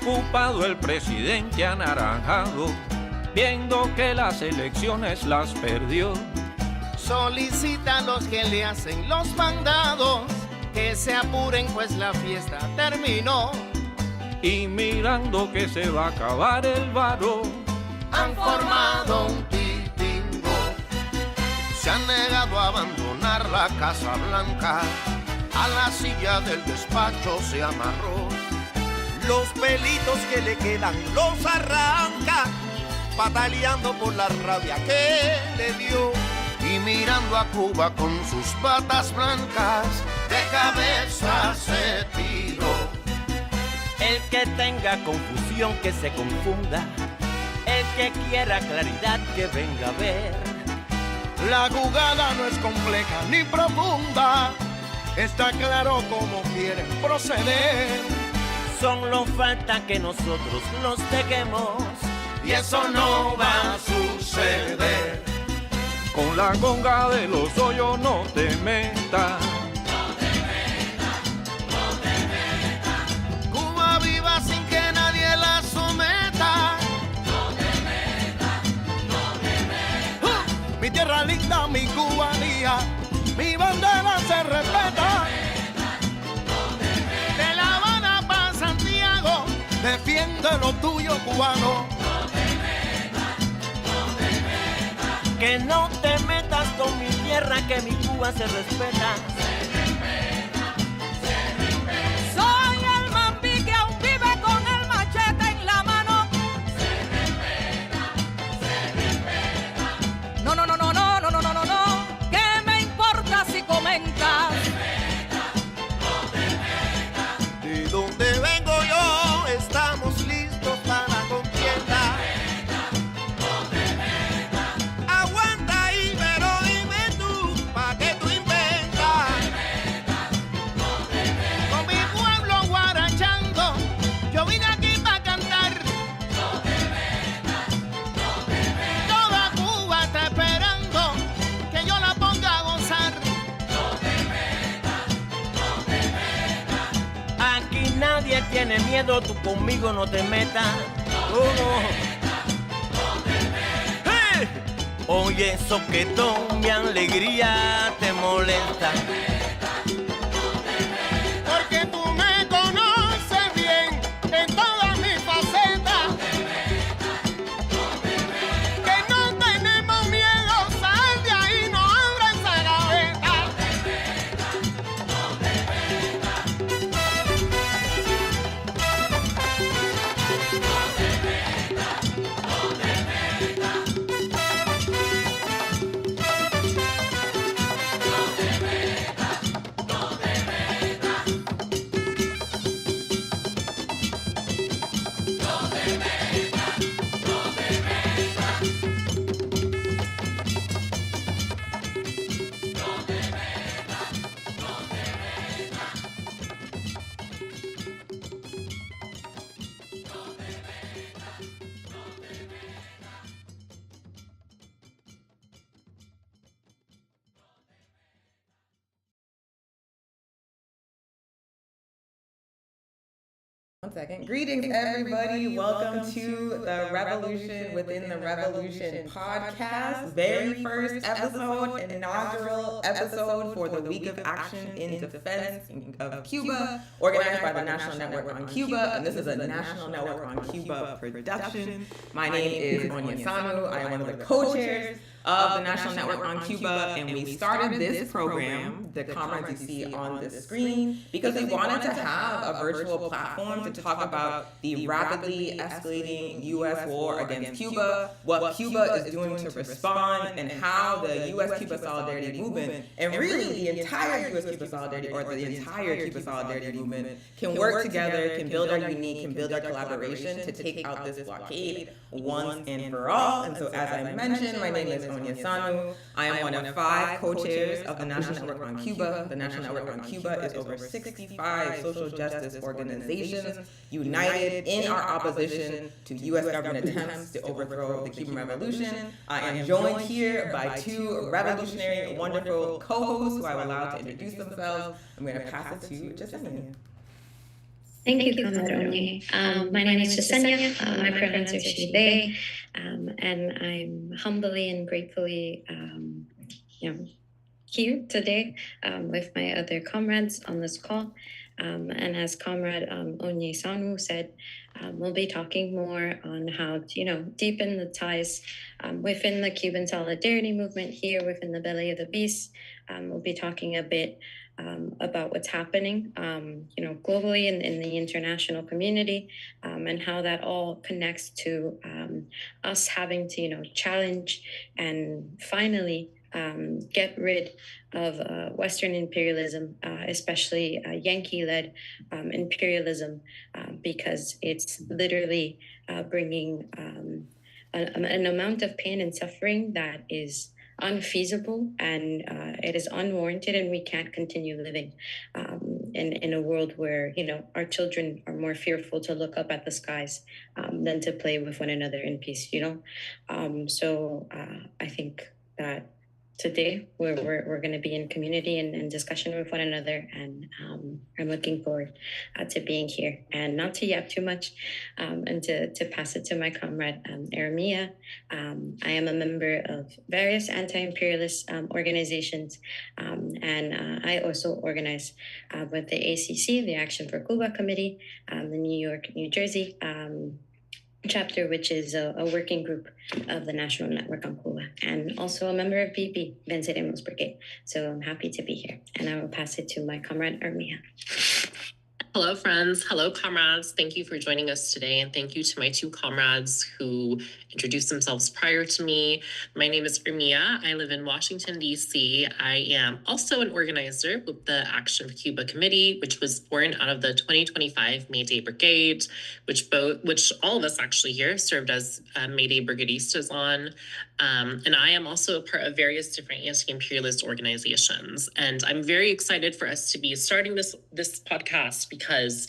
Preocupado el presidente anaranjado, viendo que las elecciones las perdió. Solicita a los que le hacen los mandados que se apuren pues la fiesta terminó. Y mirando que se va a acabar el varo, han formado un titingo. Se han negado a abandonar la Casa Blanca, a la silla del despacho se amarró. Los pelitos que le quedan los arranca, pataleando por la rabia que le dio. Y mirando a Cuba con sus batas blancas, de cabeza se tiró. El que tenga confusión que se confunda, el que quiera claridad que venga a ver. La jugada no es compleja ni profunda, está claro cómo quieren proceder. Solo falta que nosotros los dejemos, y eso no va a suceder. Con la conga de los hoyos no te metas. No te metas, no te metas. Cuba viva sin que nadie la someta. No te metas, no te metas. Mi tierra linda, mi cubanía, mi bandera se respeta. No te metas. De La Habana para Santiago, defiende lo tuyo, cubano. Que no te metas con mi tierra, que mi Cuba se respeta. Se respeta, se respeta. Soy el mambí que aún vive con el machete en la mano. Se respeta, se respeta. No, no, no, no, no, no, no, no, no, no. ¿Qué me importa si comentas? No te metas, no te metas. De donde vengo yo, estamos listos para la contienda. Nadie tiene miedo, tú conmigo no te metas. No te metas. ¡Hey! Oye, soquetón, mi alegría te molesta. Porque tú me conoces bien en todas mis facetas. Que no tenemos miedo, sal de ahí, no abra esa gaveta. One second. Greetings, everybody. Welcome to the Revolution Within the Revolution podcast. Very first episode, inaugural episode for the Week of Action in Defense of Cuba, organized by the National Network on Cuba. And this is a National Network on Cuba production. My name is Onya Sanu. I am one of the co-chairs of the National Network on Cuba, and we started this program, the comrades you see on the screen, because we wanted to have a virtual platform to talk about the rapidly escalating U.S. war against Cuba, what Cuba is doing to respond, and how the U.S.-Cuba Solidarity Movement, and really the entire U.S.-Cuba Solidarity, or the entire Cuba Solidarity Movement, can work together, can build our unique, can build our collaboration to take out this blockade once and for all. And so, as I mentioned, my name is Onya Sanu. I am one of 5 co-chairs of the National Network on Cuba. The National Network on Cuba is over 65 social justice organizations united in our opposition to U.S. government attempts to overthrow the Cuban Revolution. I am joined here by 2 revolutionary, wonderful co-hosts who I will allow to introduce themselves. I'm going to pass it to Jasenia. Thank you, Comrade Onye. My name is Jasenia. My pronouns are she, they, and I'm humbly and gratefully here today with my other comrades on this call. And as Comrade Onye Sanu said, we'll be talking more on how to, deepen the ties within the Cuban solidarity movement here within the belly of the beast. We'll be talking a bit about what's happening, globally in the international community, and how that all connects to us having to, challenge and finally get rid of Western imperialism, especially Yankee-led imperialism, because it's literally bringing an amount of pain and suffering that is unfeasible, and it is unwarranted, and we can't continue living in a world where our children are more fearful to look up at the skies than to play with one another in peace. So I think that today we're going to be in community and discussion with one another, and I'm looking forward to being here, and not to yap too much, and to pass it to my comrade Ermia. I am a member of various anti-imperialist organizations, and I also organize with the ACC, the Action for Cuba Committee, the New York, New Jersey chapter, which is a working group of the National Network on Cuba, and also a member of BP, Venceremos Brigade. So I'm happy to be here, and I will pass it to my comrade Ermia. Hello, friends. Hello, comrades. Thank you for joining us today, and thank you to my two comrades who introduced themselves prior to me. My name is Ermia. I live in Washington, D.C. I am also an organizer with the Action for Cuba Committee, which was born out of the 2025 May Day Brigade, which all of us actually here served as May Day Brigadistas on. And I am also a part of various different anti-imperialist organizations. And I'm very excited for us to be starting this podcast because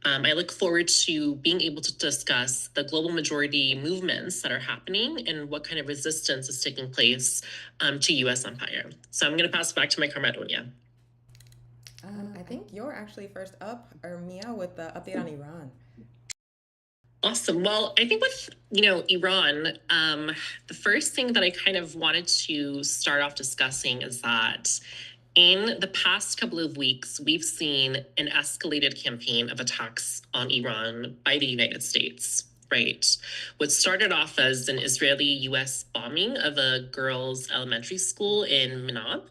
I look forward to being able to discuss the global majority movements that are happening and what kind of resistance is taking place to U.S. empire. So I'm going to pass it back to my comrade Onya. I think you're actually first up, Ermia, with the update on Iran. Awesome. Well, I think with, Iran, the first thing that I kind of wanted to start off discussing is that in the past couple of weeks, we've seen an escalated campaign of attacks on Iran by the United States, right? What started off as an Israeli-US bombing of a girls' elementary school in Minab,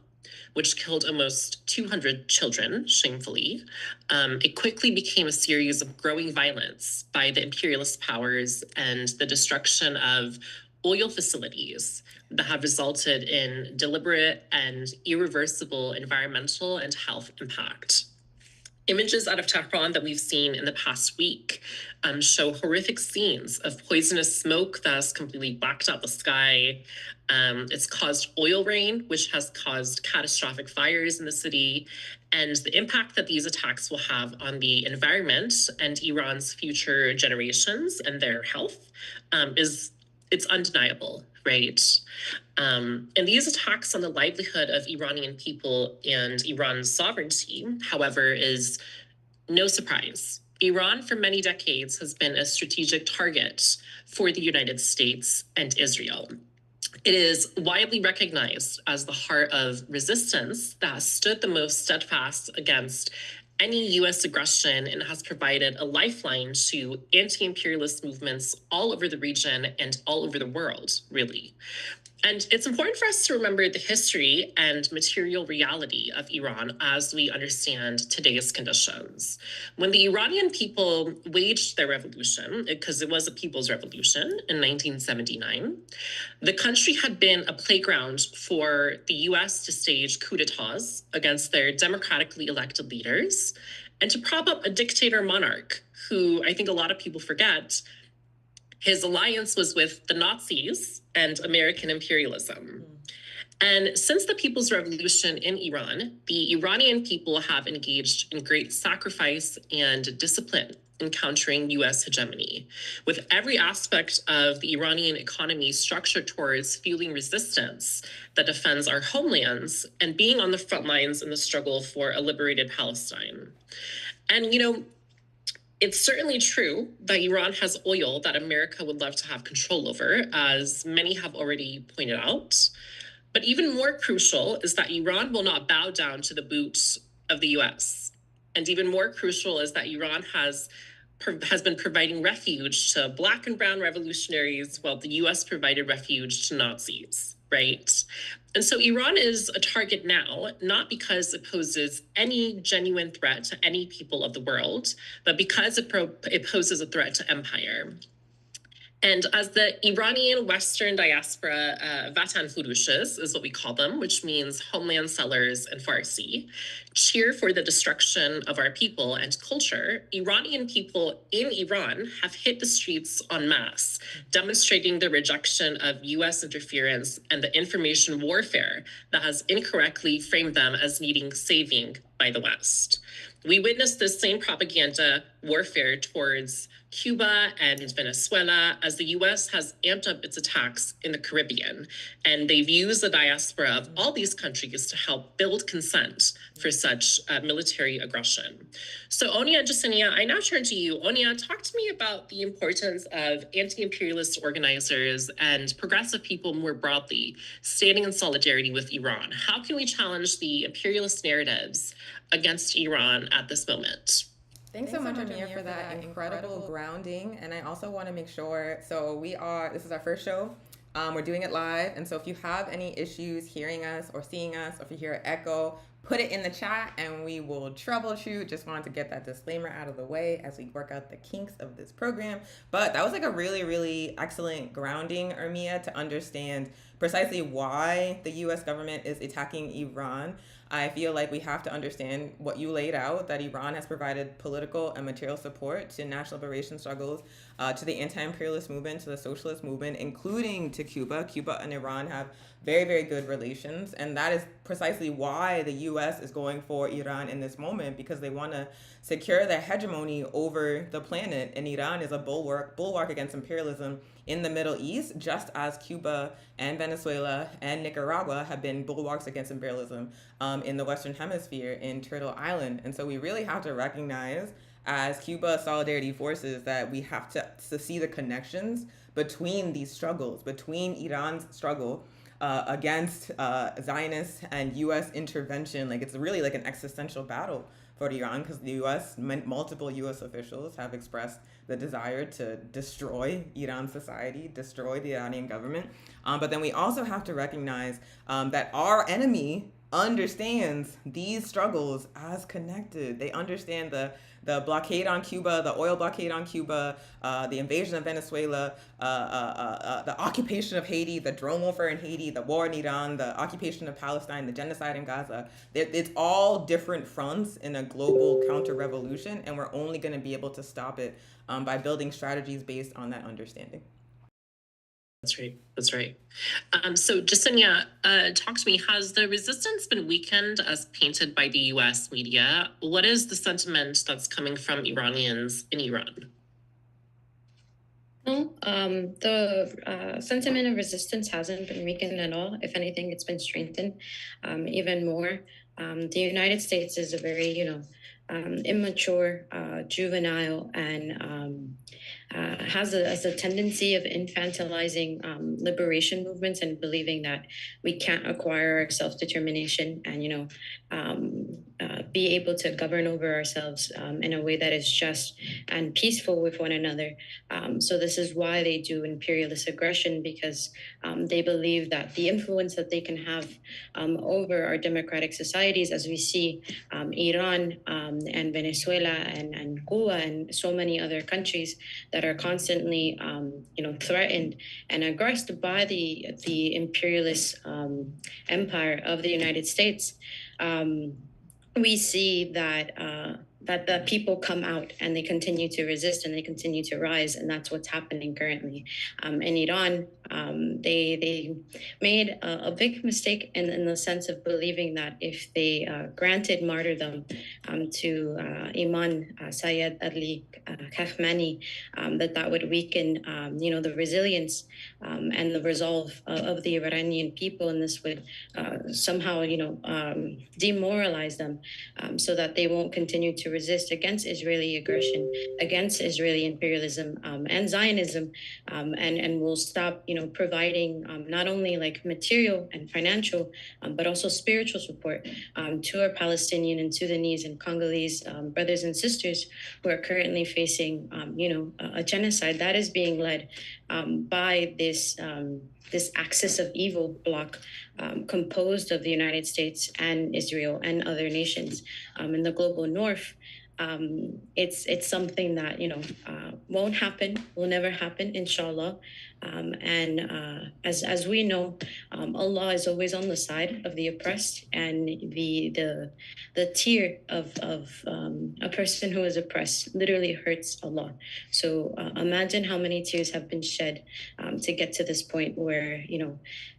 which killed almost 200 children, shamefully. It quickly became a series of growing violence by the imperialist powers and the destruction of oil facilities that have resulted in deliberate and irreversible environmental and health impact. Images out of Tehran that we've seen in the past week show horrific scenes of poisonous smoke that has completely blacked out the sky. It's caused oil rain, which has caused catastrophic fires in the city. And the impact that these attacks will have on the environment and Iran's future generations and their health it's undeniable, right? And these attacks on the livelihood of Iranian people and Iran's sovereignty, however, is no surprise. Iran, for many decades, has been a strategic target for the United States and Israel. It is widely recognized as the heart of resistance that has stood the most steadfast against any U.S. aggression and has provided a lifeline to anti-imperialist movements all over the region and all over the world, really. And it's important for us to remember the history and material reality of Iran as we understand today's conditions. When the Iranian people waged their revolution, because it was a people's revolution in 1979, the country had been a playground for the US to stage coups d'etats against their democratically elected leaders and to prop up a dictator monarch who I think a lot of people forget his alliance was with the Nazis and American imperialism. And since the People's Revolution in Iran, the Iranian people have engaged in great sacrifice and discipline in countering US hegemony, with every aspect of the Iranian economy structured towards fueling resistance that defends our homelands and being on the front lines in the struggle for a liberated Palestine. And, It's certainly true that Iran has oil that America would love to have control over, as many have already pointed out. But even more crucial is that Iran will not bow down to the boot of the US. And even more crucial is that Iran has been providing refuge to Black and brown revolutionaries while the US provided refuge to Nazis, right? And so Iran is a target now, not because it poses any genuine threat to any people of the world, but because it poses a threat to empire. And as the Iranian Western diaspora, Vatan Furushes is what we call them, which means homeland sellers in Farsi, cheer for the destruction of our people and culture, Iranian people in Iran have hit the streets en masse, demonstrating the rejection of US interference and the information warfare that has incorrectly framed them as needing saving by the West. We witnessed this same propaganda warfare towards Cuba and Venezuela as the US has amped up its attacks in the Caribbean. And they've used the diaspora of all these countries to help build consent for such military aggression. So Onia and Jasenia, I now turn to you. Onia, talk to me about the importance of anti-imperialist organizers and progressive people more broadly standing in solidarity with Iran. How can we challenge the imperialist narratives against Iran at this moment? Thanks so much, Amir, for that incredible grounding. And I also want to make sure, so this is our first show. We're doing it live. And so if you have any issues hearing us or seeing us, or if you hear an echo, put it in the chat and we will troubleshoot. Just wanted to get that disclaimer out of the way as we work out the kinks of this program. But that was like a really, really excellent grounding, Ermia, to understand precisely why the US government is attacking Iran. I feel like we have to understand what you laid out, that Iran has provided political and material support to national liberation struggles, to the anti-imperialist movement, to the socialist movement, including to Cuba. Cuba and Iran have very, very good relations. And that is precisely why the US is going for Iran in this moment, because they want to secure their hegemony over the planet. And Iran is a bulwark against imperialism in the Middle East, just as Cuba and Venezuela and Nicaragua have been bulwarks against imperialism in the Western Hemisphere in Turtle Island. And so we really have to recognize as Cuba Solidarity Forces that we have to see the connections between these struggles, between Iran's struggle against Zionists and US intervention. Like, it's really like an existential battle for Iran, because the US, multiple US officials have expressed the desire to destroy Iran society, destroy the Iranian government. But then we also have to recognize that our enemy understands these struggles as connected. They understand the blockade on Cuba, the oil blockade on Cuba, the invasion of Venezuela, the occupation of Haiti, the drone warfare in Haiti, the war in Iran, the occupation of Palestine, the genocide in Gaza. It's all different fronts in a global counter-revolution, and we're only going to be able to stop it by building strategies based on that understanding. That's right. That's right. So Jasenia, talk to me. Has the resistance been weakened as painted by the US media? What is the sentiment that's coming from Iranians in Iran? No, the sentiment of resistance hasn't been weakened at all. If anything, it's been strengthened even more. The United States is a very, immature, juvenile, and has a tendency of infantilizing liberation movements and believing that we can't acquire our self-determination and, be able to govern over ourselves in a way that is just and peaceful with one another. So this is why they do imperialist aggression, because they believe that the influence that they can have over our democratic societies, as we see Iran and Venezuela and Cuba and so many other countries that are constantly, threatened and aggressed by the imperialist empire of the United States. We see that the people come out and they continue to resist and they continue to rise, and that's what's happening currently in Iran. They made a big mistake in the sense of believing that if they granted martyrdom to Imam Sayyid Ali Khamenei, that would weaken the resilience and the resolve of the Iranian people, and this would somehow demoralize them so that they won't continue to resist against Israeli aggression, against Israeli imperialism and Zionism, and will stop, providing not only like material and financial, but also spiritual support to our Palestinian and Sudanese and Congolese brothers and sisters who are currently facing, a genocide that is being led by this axis of evil bloc composed of the United States and Israel and other nations in the global north. It's something that won't happen, will never happen, inshallah. And as we know, Allah is always on the side of the oppressed, and the tear of a person who is oppressed literally hurts Allah. So imagine how many tears have been shed to get to this point where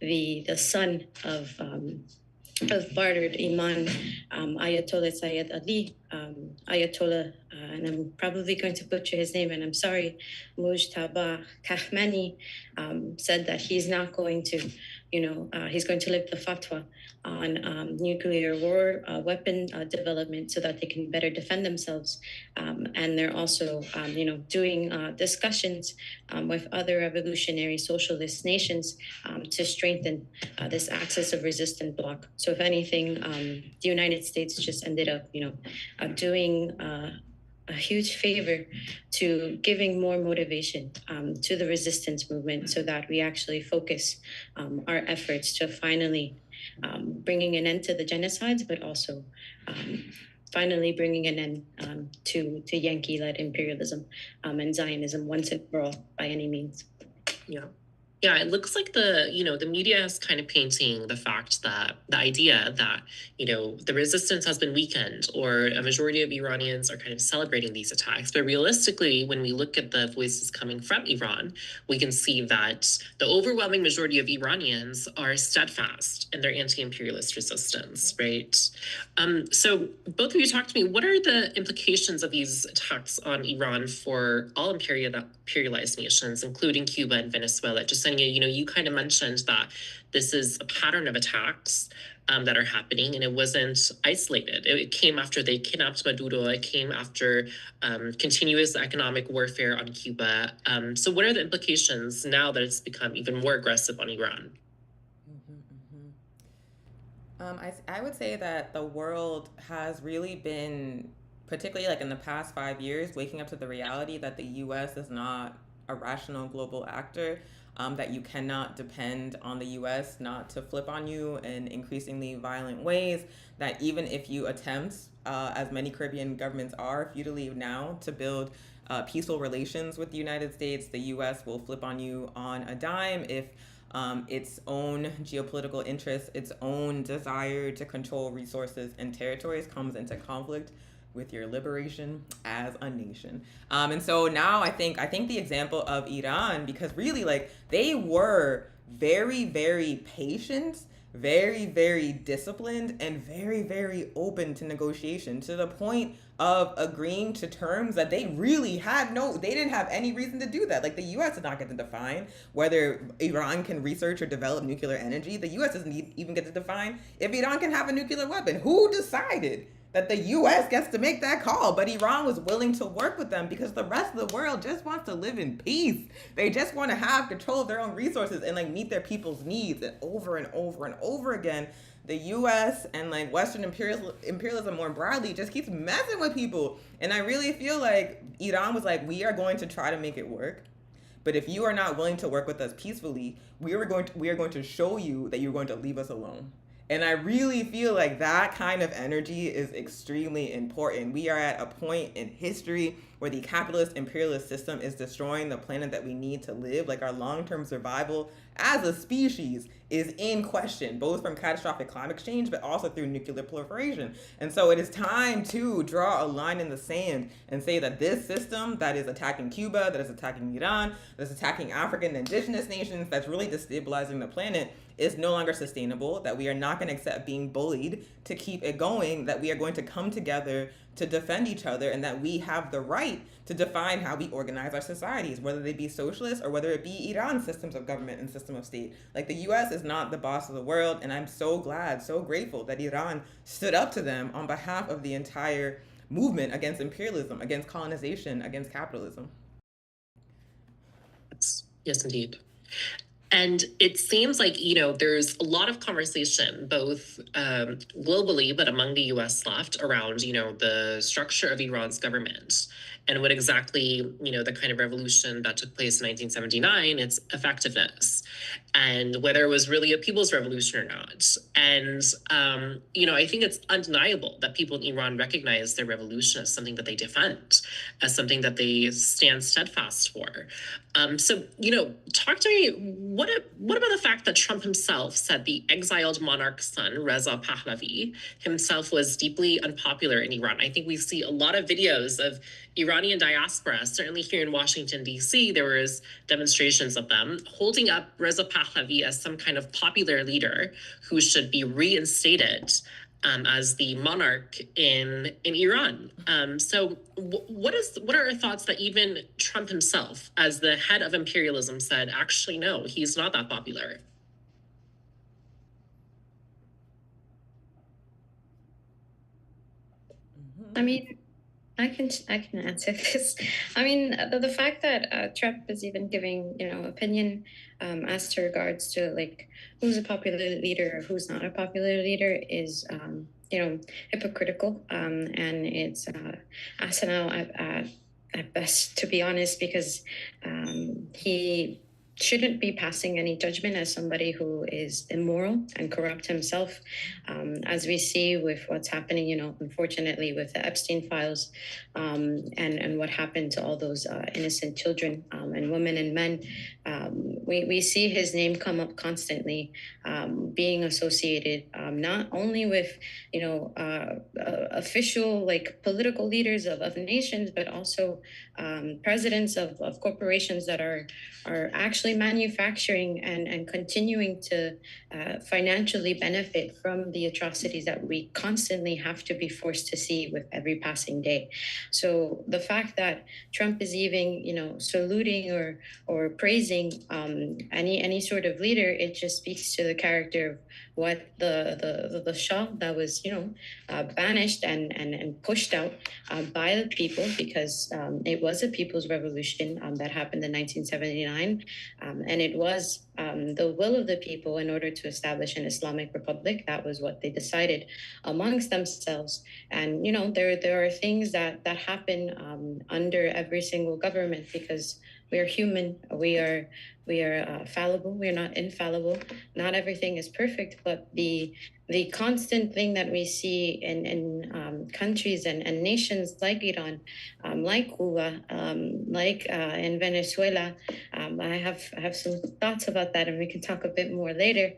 the son of martyred Imam Ayatollah Sayyid Ali, Ayatollah, and I'm probably going to butcher his name, and I'm sorry, Mujtaba Kahmani, said that he's not going to, he's going to lift the fatwa on nuclear war weapon development so that they can better defend themselves. And they're also, doing discussions with other revolutionary socialist nations to strengthen this axis of resistant bloc. So if anything, the United States just ended up, doing a huge favor to giving more motivation to the resistance movement so that we actually focus our efforts to finally bringing an end to the genocides, but also finally bringing an end to Yankee-led imperialism and Zionism once and for all by any means. Yeah, it looks like the media is kind of painting the fact that the idea that, the resistance has been weakened, or a majority of Iranians are kind of celebrating these attacks. But realistically, when we look at the voices coming from Iran, we can see that the overwhelming majority of Iranians are steadfast in their anti-imperialist resistance, right? So both of you talk to me, what are the implications of these attacks on Iran for all imperialized nations, including Cuba and Venezuela? Just you kind of mentioned that this is a pattern of attacks that are happening, and it wasn't isolated. It came after they kidnapped Maduro. It came after continuous economic warfare on Cuba. So what are the implications now that it's become even more aggressive on Iran? I would say that the world has really been, particularly like in the past 5 years, waking up to the reality that the U.S. is not a rational global actor. That you cannot depend on the U.S. not to flip on you in increasingly violent ways, that even if you attempt, as many Caribbean governments are, futilely now, to build peaceful relations with the United States, the U.S. will flip on you on a dime if its own geopolitical interests, its own desire to control resources and territories comes into conflict with your liberation as a nation. And so now I think the example of Iran, because really they were very, very patient, very, very disciplined, and very, very open to negotiation, to the point of agreeing to terms that they really they didn't have any reason to do that. Like, the U.S. did not get to define whether Iran can research or develop nuclear energy. The U.S. doesn't even get to define if Iran can have a nuclear weapon. Who decided that the U.S. gets to make that call? But Iran was willing to work with them because the rest of the world just wants to live in peace. They just want to have control of their own resources and meet their people's needs. And over and over and over again, the U.S. and Western imperialism more broadly just keeps messing with people. And I really feel like Iran was like, we are going to try to make it work. But if you are not willing to work with us peacefully, we are going to show you that you're going to leave us alone. And I really feel like that kind of energy is extremely important. We are at a point in history where the capitalist imperialist system is destroying the planet that we need to live. Our long-term survival as a species is in question, both from catastrophic climate change, but also through nuclear proliferation. And so it is time to draw a line in the sand and say that this system that is attacking Cuba, that is attacking Iran, that is attacking African and indigenous nations, that's really destabilizing the planet, is no longer sustainable, that we are not going to accept being bullied to keep it going, that we are going to come together to defend each other, and that we have the right to define how we organize our societies, whether they be socialist or whether it be Iran systems of government and system of state. The U.S. is not the boss of the world, and I'm so glad, so grateful that Iran stood up to them on behalf of the entire movement against imperialism, against colonization, against capitalism. Yes, indeed. And it seems like, there's a lot of conversation, both globally, but among the US left around, the structure of Iran's government and what exactly, the kind of revolution that took place in 1979, its effectiveness, and whether it was really a people's revolution or not. And, I think it's undeniable that people in Iran recognize their revolution as something that they defend, as something that they stand steadfast for. So, talk to me, what about the fact that Trump himself said the exiled monarch's son, Reza Pahlavi, himself was deeply unpopular in Iran? I think we see a lot of videos of Iranian diaspora, certainly here in Washington, D.C., there was demonstrations of them holding up Reza Pahlavi as some kind of popular leader who should be reinstated as the monarch in Iran. So what are our thoughts that even Trump himself, as the head of imperialism, said, actually, no, he's not that popular? I mean, I can answer this. I mean, the fact that Trump is even giving opinion as to regards to like who's a popular leader or who's not a popular leader is hypocritical, and it's asinine at best, to be honest, because he shouldn't be passing any judgment as somebody who is immoral and corrupt himself, as we see with what's happening, unfortunately with the Epstein files, and what happened to all those innocent children and women and men. We see his name come up constantly, being associated not only with official like political leaders of nations, but also presidents of corporations that are actually manufacturing and continuing to financially benefit from the atrocities that we constantly have to be forced to see with every passing day. So the fact that Trump is even saluting or praising any sort of leader, it just speaks to the character of what the Shah that was banished and pushed out by the people, because it was a people's revolution that happened in 1979, and it was the will of the people in order to establish an Islamic Republic. That was what they decided amongst themselves. And there are things that happen under every single government, because we are human. We are fallible. We are not infallible. Not everything is perfect, but the constant thing that we see in countries and nations like Iran, like Cuba, like in Venezuela, I have some thoughts about that, and we can talk a bit more later.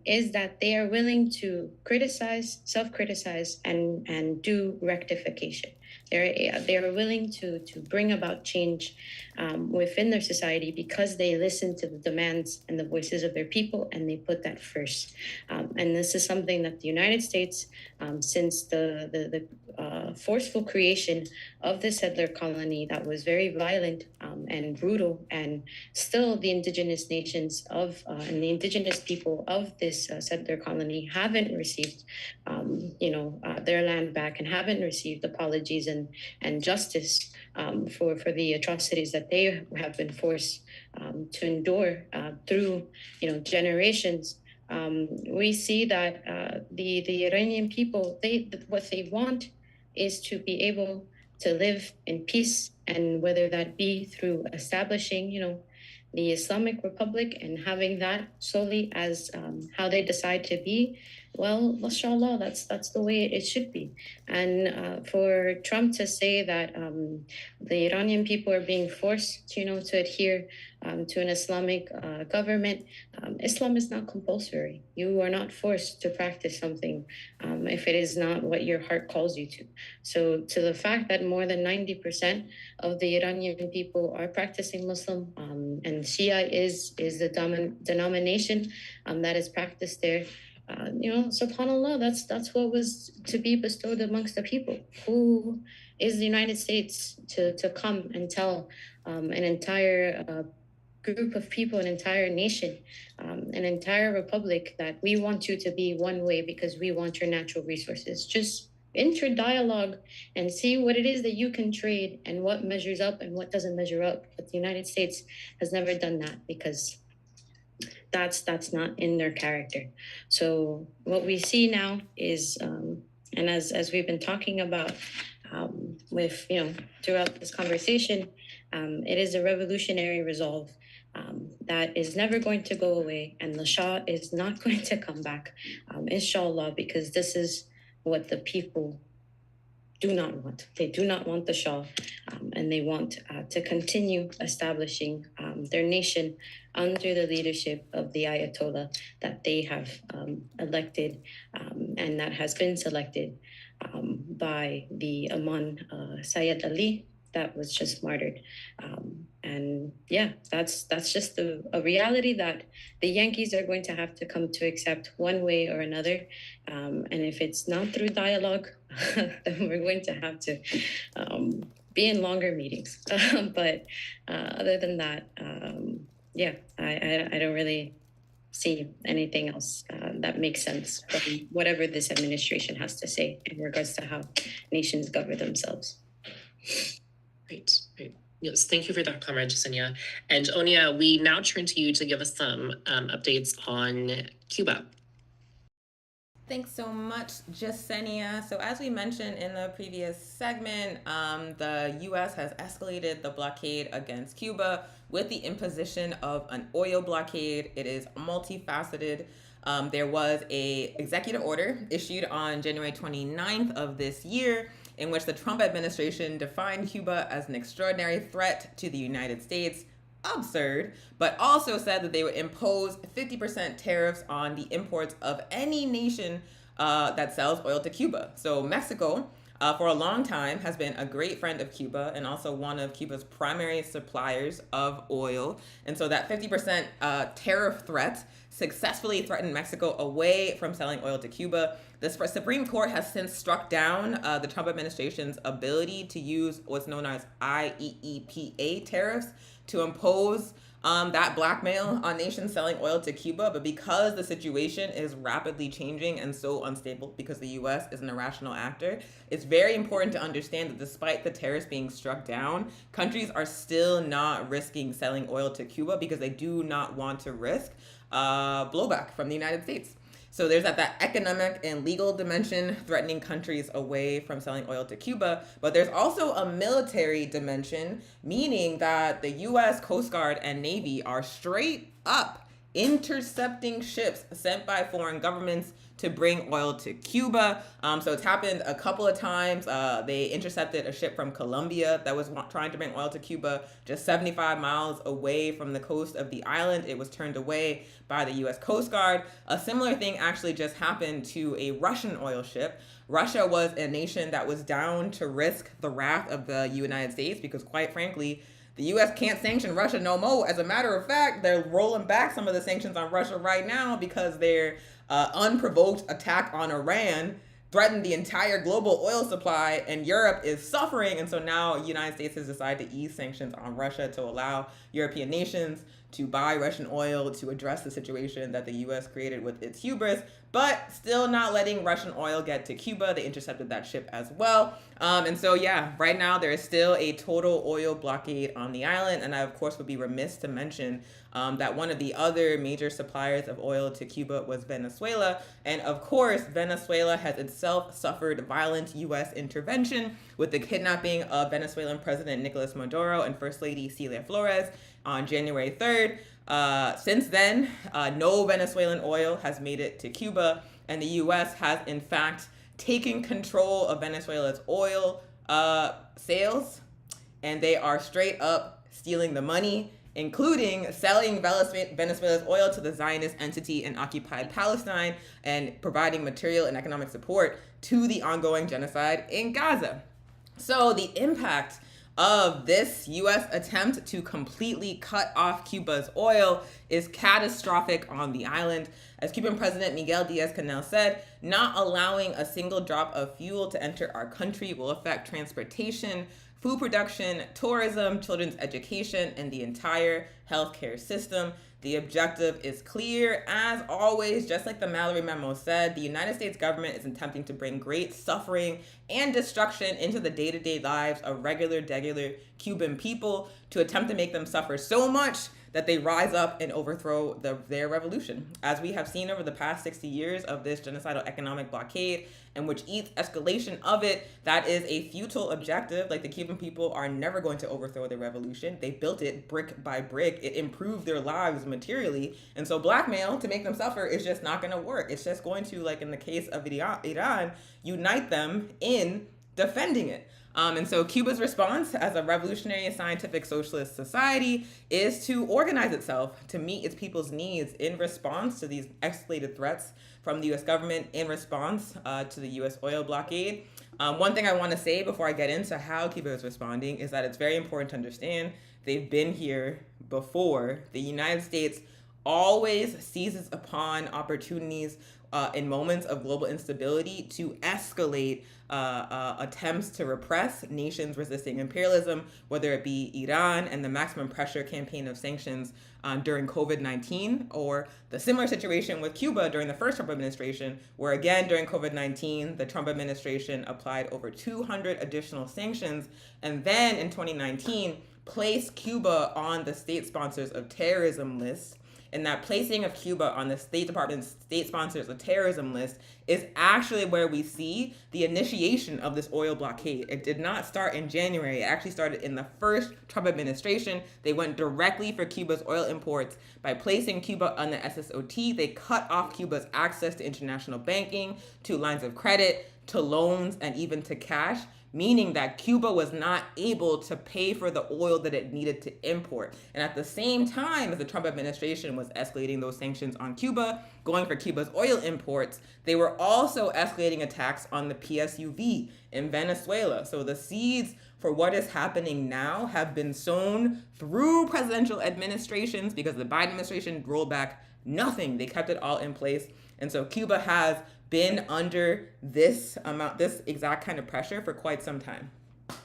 Is that they are willing to criticize, self-criticize, and do rectification. They are willing to bring about change within their society, because they listen to the demands and the voices of their people, and they put that first. And this is something that the United States, since the forceful creation of the settler colony that was very violent and brutal, and still the indigenous nations and the indigenous people of this settler colony haven't received their land back, and haven't received apologies and justice for the atrocities that they have been forced to endure through generations. We see that the Iranian people, what they want is to be able to live in peace, and whether that be through establishing the Islamic Republic and having that solely as how they decide to be, well, mashallah, that's the way it should be. And for Trump to say that the Iranian people are being forced to adhere to an Islamic government, Islam is not compulsory. You are not forced to practice something if it is not what your heart calls you to. So to the fact that more than 90% of the Iranian people are practicing Muslim, and Shia is the denomination that is practiced there, subhanAllah, that's what was to be bestowed amongst the people. Who is the United States to come and tell an entire group of people, an entire nation, an entire republic that we want you to be one way because we want your natural resources? Just enter dialogue and see what it is that you can trade and what measures up and what doesn't measure up. But the United States has never done that because that's not in their character. So what we see now is, and as we've been talking about with, throughout this conversation, it is a revolutionary resolve that is never going to go away, and the Shah is not going to come back, inshallah, because this is what the people do not want. They do not want the Shah, and they want to continue establishing their nation under the leadership of the Ayatollah that they have elected and that has been selected by the Aman Sayyid Ali that was just martyred. And yeah, that's just a reality that the Yankees are going to have to come to accept one way or another. And if it's not through dialogue, then we're going to have to be in longer meetings. But other than that, yeah, I don't really see anything else that makes sense from whatever this administration has to say in regards to how nations govern themselves. Great. Yes, thank you for that, Comrade Jasenia. And Onia, we now turn to you to give us some updates on Cuba. Thanks so much, Jasenia. So as we mentioned in the previous segment, the U.S. has escalated the blockade against Cuba with the imposition of an oil blockade. It is multifaceted. There was an executive order issued on January 29th of this year in which the Trump administration defined Cuba as an extraordinary threat to the United States. Absurd, but also said that they would impose 50% tariffs on the imports of any nation that sells oil to Cuba. So Mexico, for a long time, has been a great friend of Cuba and also one of Cuba's primary suppliers of oil. And so that 50% tariff threat successfully threatened Mexico away from selling oil to Cuba. The Supreme Court has since struck down the Trump administration's ability to use what's known as IEEPA tariffs to impose that blackmail on nations selling oil to Cuba. But because the situation is rapidly changing and so unstable because the U.S. is an irrational actor, it's very important to understand that despite the tariffs being struck down, countries are still not risking selling oil to Cuba because they do not want to risk blowback from the United States. So there's that economic and legal dimension threatening countries away from selling oil to Cuba, but there's also a military dimension, meaning that the U.S. Coast Guard and Navy are straight up intercepting ships sent by foreign governments to bring oil to Cuba. So it's happened a couple of times. They intercepted a ship from Colombia that was trying to bring oil to Cuba just 75 miles away from the coast of the island. It was turned away by the U.S. Coast Guard. A similar thing actually just happened to a Russian oil ship. Russia was a nation that was down to risk the wrath of the United States because, quite frankly, the U.S. can't sanction Russia no more. As a matter of fact, they're rolling back some of the sanctions on Russia right now because their unprovoked attack on Iran threatened the entire global oil supply, and Europe is suffering. And so now the United States has decided to ease sanctions on Russia to allow European nations to buy Russian oil to address the situation that the U.S. created with its hubris, but still not letting Russian oil get to Cuba. They intercepted that ship as well. And so, yeah, right now there is still a total oil blockade on the island. And I, of course, would be remiss to mention that one of the other major suppliers of oil to Cuba was Venezuela. And of course, Venezuela has itself suffered violent U.S. intervention with the kidnapping of Venezuelan President Nicolas Maduro and First Lady Celia Flores on January 3rd. Since then, no Venezuelan oil has made it to Cuba, and the U.S. has, in fact, taken control of Venezuela's oil sales, and they are straight up stealing the money, including selling Venezuela's oil to the Zionist entity in occupied Palestine and providing material and economic support to the ongoing genocide in Gaza. So the impact of this U.S. attempt to completely cut off Cuba's oil is catastrophic on the island. As Cuban President Miguel Diaz-Canel said, not allowing a single drop of fuel to enter our country will affect transportation, food production, tourism, children's education, and the entire healthcare system. The objective is clear. As always, just like the Mallory memo said, the United States government is attempting to bring great suffering and destruction into the day-to-day lives of regular Cuban people to attempt to make them suffer so much that they rise up and overthrow their revolution. As we have seen over the past 60 years of this genocidal economic blockade, and which each escalation of it, that is a futile objective. Like, the Cuban people are never going to overthrow their revolution. They built it brick by brick. It improved their lives materially. And so blackmail to make them suffer is just not going to work. It's just going to, like in the case of Iran, unite them in defending it. And so Cuba's response as a revolutionary scientific socialist society is to organize itself to meet its people's needs in response to these escalated threats from the U.S. government, in response to the U.S. oil blockade. One thing I want to say before I get into how Cuba is responding is that it's very important to understand they've been here before. The United States always seizes upon opportunities in moments of global instability to escalate attempts to repress nations resisting imperialism, whether it be Iran and the maximum pressure campaign of sanctions during COVID-19, or the similar situation with Cuba during the first Trump administration, where again during COVID-19, the Trump administration applied over 200 additional sanctions, and then in 2019, placed Cuba on the state sponsors of terrorism list. And that placing of Cuba on the State Department's state sponsors of terrorism list is actually where we see the initiation of this oil blockade. It did not start in January. It actually started in the first Trump administration. They went directly for Cuba's oil imports. By placing Cuba on the SSOT, they cut off Cuba's access to international banking, to lines of credit, to loans, and even to cash, meaning that Cuba was not able to pay for the oil that it needed to import. And at the same time as the Trump administration was escalating those sanctions on Cuba, going for Cuba's oil imports, they were also escalating attacks on the PSUV in Venezuela. So the seeds for what is happening now have been sown through presidential administrations, because the Biden administration rolled back nothing. They kept it all in place. And so Cuba has been under this exact kind of pressure for quite some time.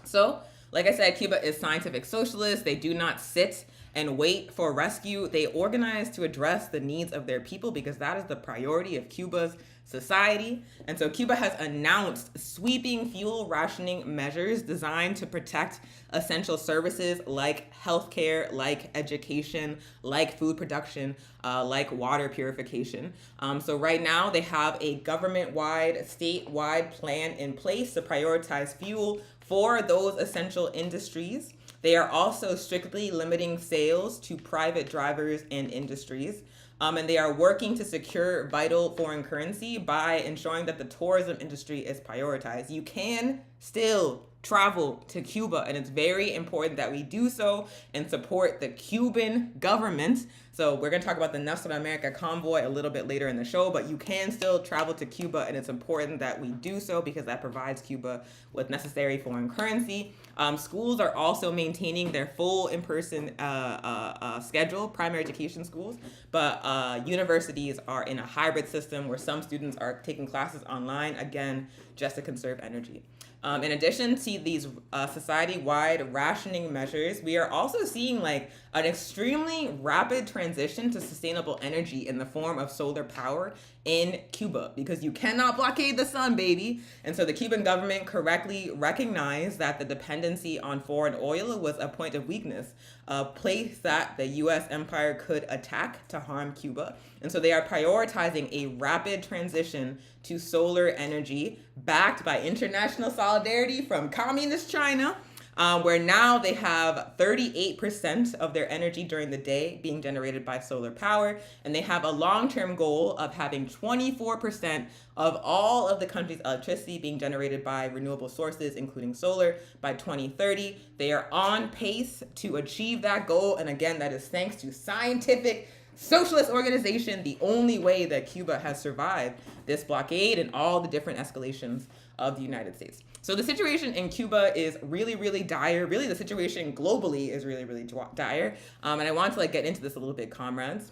So, like I said, Cuba is scientific socialist. They do not sit and wait for rescue. They organize to address the needs of their people, because that is the priority of Cuba's society. And so Cuba has announced sweeping fuel rationing measures designed to protect essential services like healthcare, like education, like food production, like water purification. So right now they have a government-wide, statewide plan in place to prioritize fuel for those essential industries. They are also strictly limiting sales to private drivers and industries. And they are working to secure vital foreign currency by ensuring that the tourism industry is prioritized. You can still travel to Cuba, and it's very important that we do so and support the Cuban government. So we're going to talk about the Nuestra América Convoy a little bit later in the show, but you can still travel to Cuba, and it's important that we do so because that provides Cuba with necessary foreign currency. Schools are also maintaining their full in-person schedule, primary education schools, but universities are in a hybrid system where some students are taking classes online, again, just to conserve energy. In addition to these society-wide rationing measures, we are also seeing like an extremely rapid transition to sustainable energy in the form of solar power in Cuba, because you cannot blockade the sun, baby. And so the Cuban government correctly recognized that the dependency on foreign oil was a point of weakness, a place that the U.S. empire could attack to harm Cuba. And so they are prioritizing a rapid transition to solar energy backed by international solidarity from communist China, where now they have 38% of their energy during the day being generated by solar power. And they have a long-term goal of having 24% of all of the country's electricity being generated by renewable sources, including solar, by 2030. They are on pace to achieve that goal. And again, that is thanks to scientific socialist organization, the only way that Cuba has survived this blockade and all the different escalations of the United States. So the situation in Cuba is really, really dire. Really, the situation globally is really, really dire. And I want to get into this a little bit, comrades.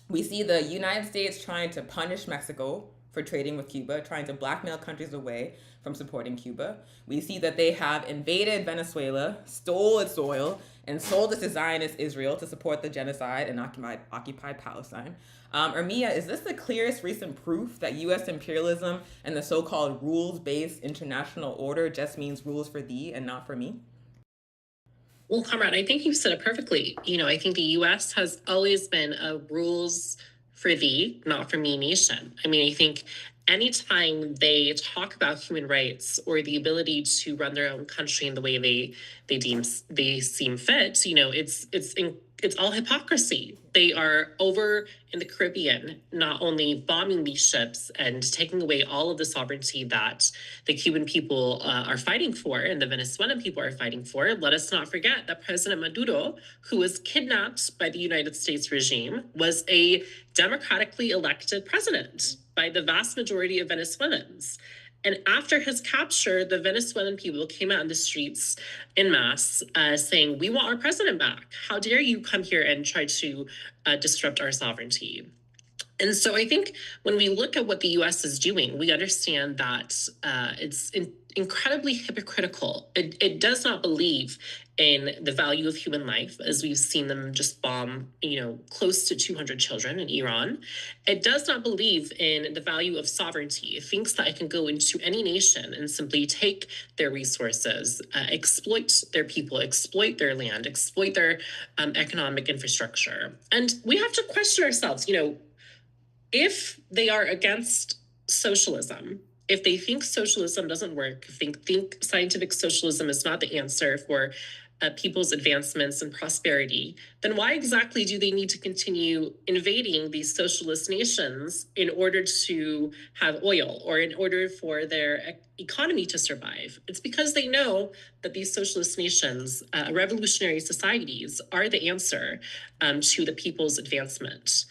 We see the United States trying to punish Mexico for trading with Cuba, trying to blackmail countries away from supporting Cuba. We see that they have invaded Venezuela, stole its oil, and sold it to Zionist Israel to support the genocide in occupied Palestine. Ermia, is this the clearest recent proof that U.S. imperialism and the so-called rules-based international order just means rules for thee and not for me? Well, Comrade, I think you said it perfectly. I think the U.S. has always been a rules for thee, not for me nation. I think anytime they talk about human rights or the ability to run their own country in the way they seem fit, it's all hypocrisy. They are over in the Caribbean, not only bombing these ships and taking away all of the sovereignty that the Cuban people are fighting for and the Venezuelan people are fighting for. Let us not forget that President Maduro, who was kidnapped by the United States regime, was a democratically elected president by the vast majority of Venezuelans. And after his capture, the Venezuelan people came out in the streets en masse saying, we want our president back. How dare you come here and try to disrupt our sovereignty? And so I think when we look at what the U.S. is doing, we understand that it's incredibly hypocritical. It does not believe in the value of human life, as we've seen them just bomb, close to 200 children in Iran. It does not believe in the value of sovereignty. It thinks that it can go into any nation and simply take their resources, exploit their people, exploit their land, exploit their economic infrastructure. And we have to question ourselves, if they are against socialism, if they think socialism doesn't work, if they think scientific socialism is not the answer for people's advancements and prosperity, then why exactly do they need to continue invading these socialist nations in order to have oil or in order for their economy to survive? It's because they know that these socialist nations, revolutionary societies, are the answer to the people's advancement.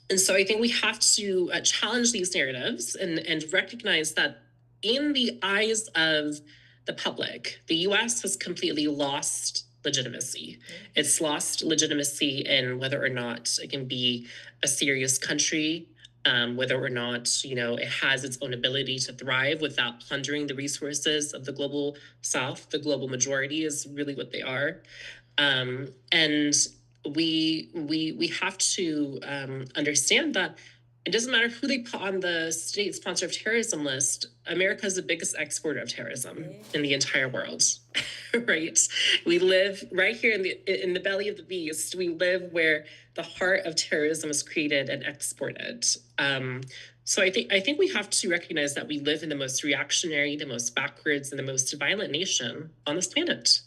And so I think we have to challenge these narratives and recognize that in the eyes of the public, the U.S. has completely lost legitimacy. It's lost legitimacy in whether or not it can be a serious country, whether or not, it has its own ability to thrive without plundering the resources of the global South. The global majority is really what they are. And we have to understand that it doesn't matter who they put on the state sponsor of terrorism list. America is the biggest exporter of terrorism in the entire world, right? We live right here in the belly of the beast. We live where the heart of terrorism is created and exported. So I think we have to recognize that we live in the most reactionary, the most backwards, and the most violent nation on this planet.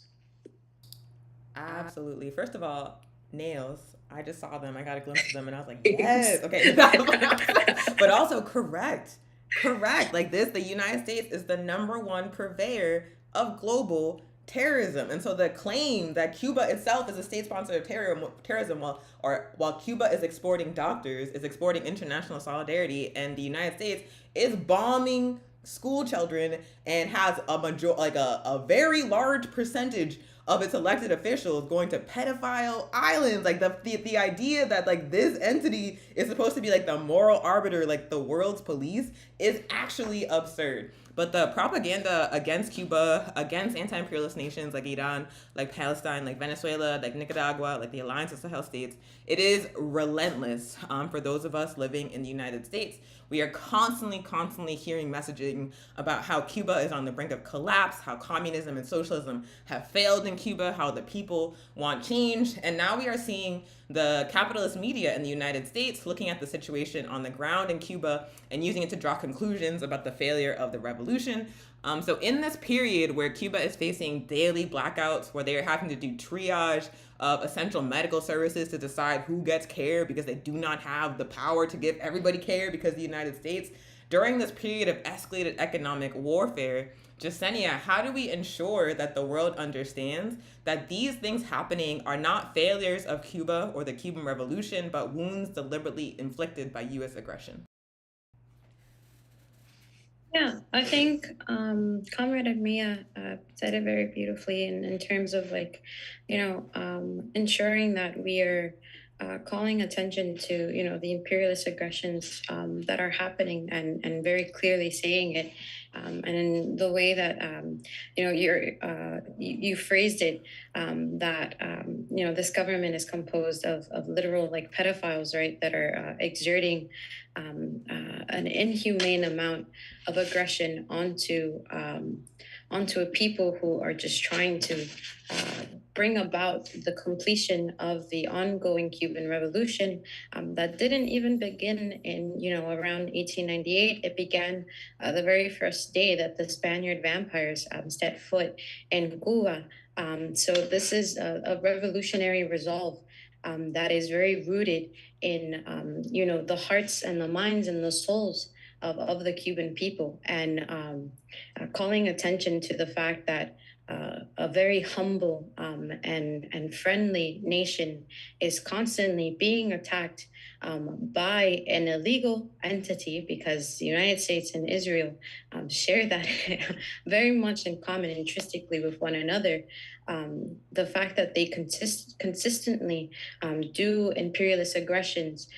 Absolutely. First of all, nails. I just saw them. I got a glimpse of them and I was like, yes. Okay. But also correct. Like the United States is the #1 purveyor of global terrorism. And so the claim that Cuba itself is a state sponsor of terrorism while Cuba is exporting doctors, is exporting international solidarity, and the United States is bombing school children and has a very large percentage of its elected officials going to pedophile islands. Like the idea that this entity is supposed to be the moral arbiter, the world's police, is actually absurd. But the propaganda against Cuba, against anti-imperialist nations like Iran, like Palestine, like Venezuela, like Nicaragua, like the Alliance of Sahel states, it is relentless for those of us living in the United States. We are constantly hearing messaging about how Cuba is on the brink of collapse, how communism and socialism have failed in Cuba, how the people want change. And now we are seeing the capitalist media in the United States looking at the situation on the ground in Cuba and using it to draw conclusions about the failure of the revolution. So in this period where Cuba is facing daily blackouts, where they are having to do triage of essential medical services to decide who gets care because they do not have the power to give everybody care because the United States, during this period of escalated economic warfare, Jasenia, how do we ensure that the world understands that these things happening are not failures of Cuba or the Cuban Revolution, but wounds deliberately inflicted by U.S. aggression? Yeah, I think Comrade Admia said it very beautifully in terms of ensuring that we are calling attention to, the imperialist aggressions that are happening, and very clearly saying it, and in the way that you phrased it, that this government is composed of literal like pedophiles, right, that are exerting an inhumane amount of aggression onto a people who are just trying to bring about the completion of the ongoing Cuban Revolution that didn't even begin in, around 1898. It began the very first day that the Spaniard vampires stepped foot in Cuba. So this is a revolutionary resolve that is very rooted in, the hearts and the minds and the souls of the Cuban people, and calling attention to the fact that a very humble and friendly nation is constantly being attacked by an illegal entity, because the United States and Israel share that very much in common intrinsically with one another. The fact that they consistently do imperialist aggressions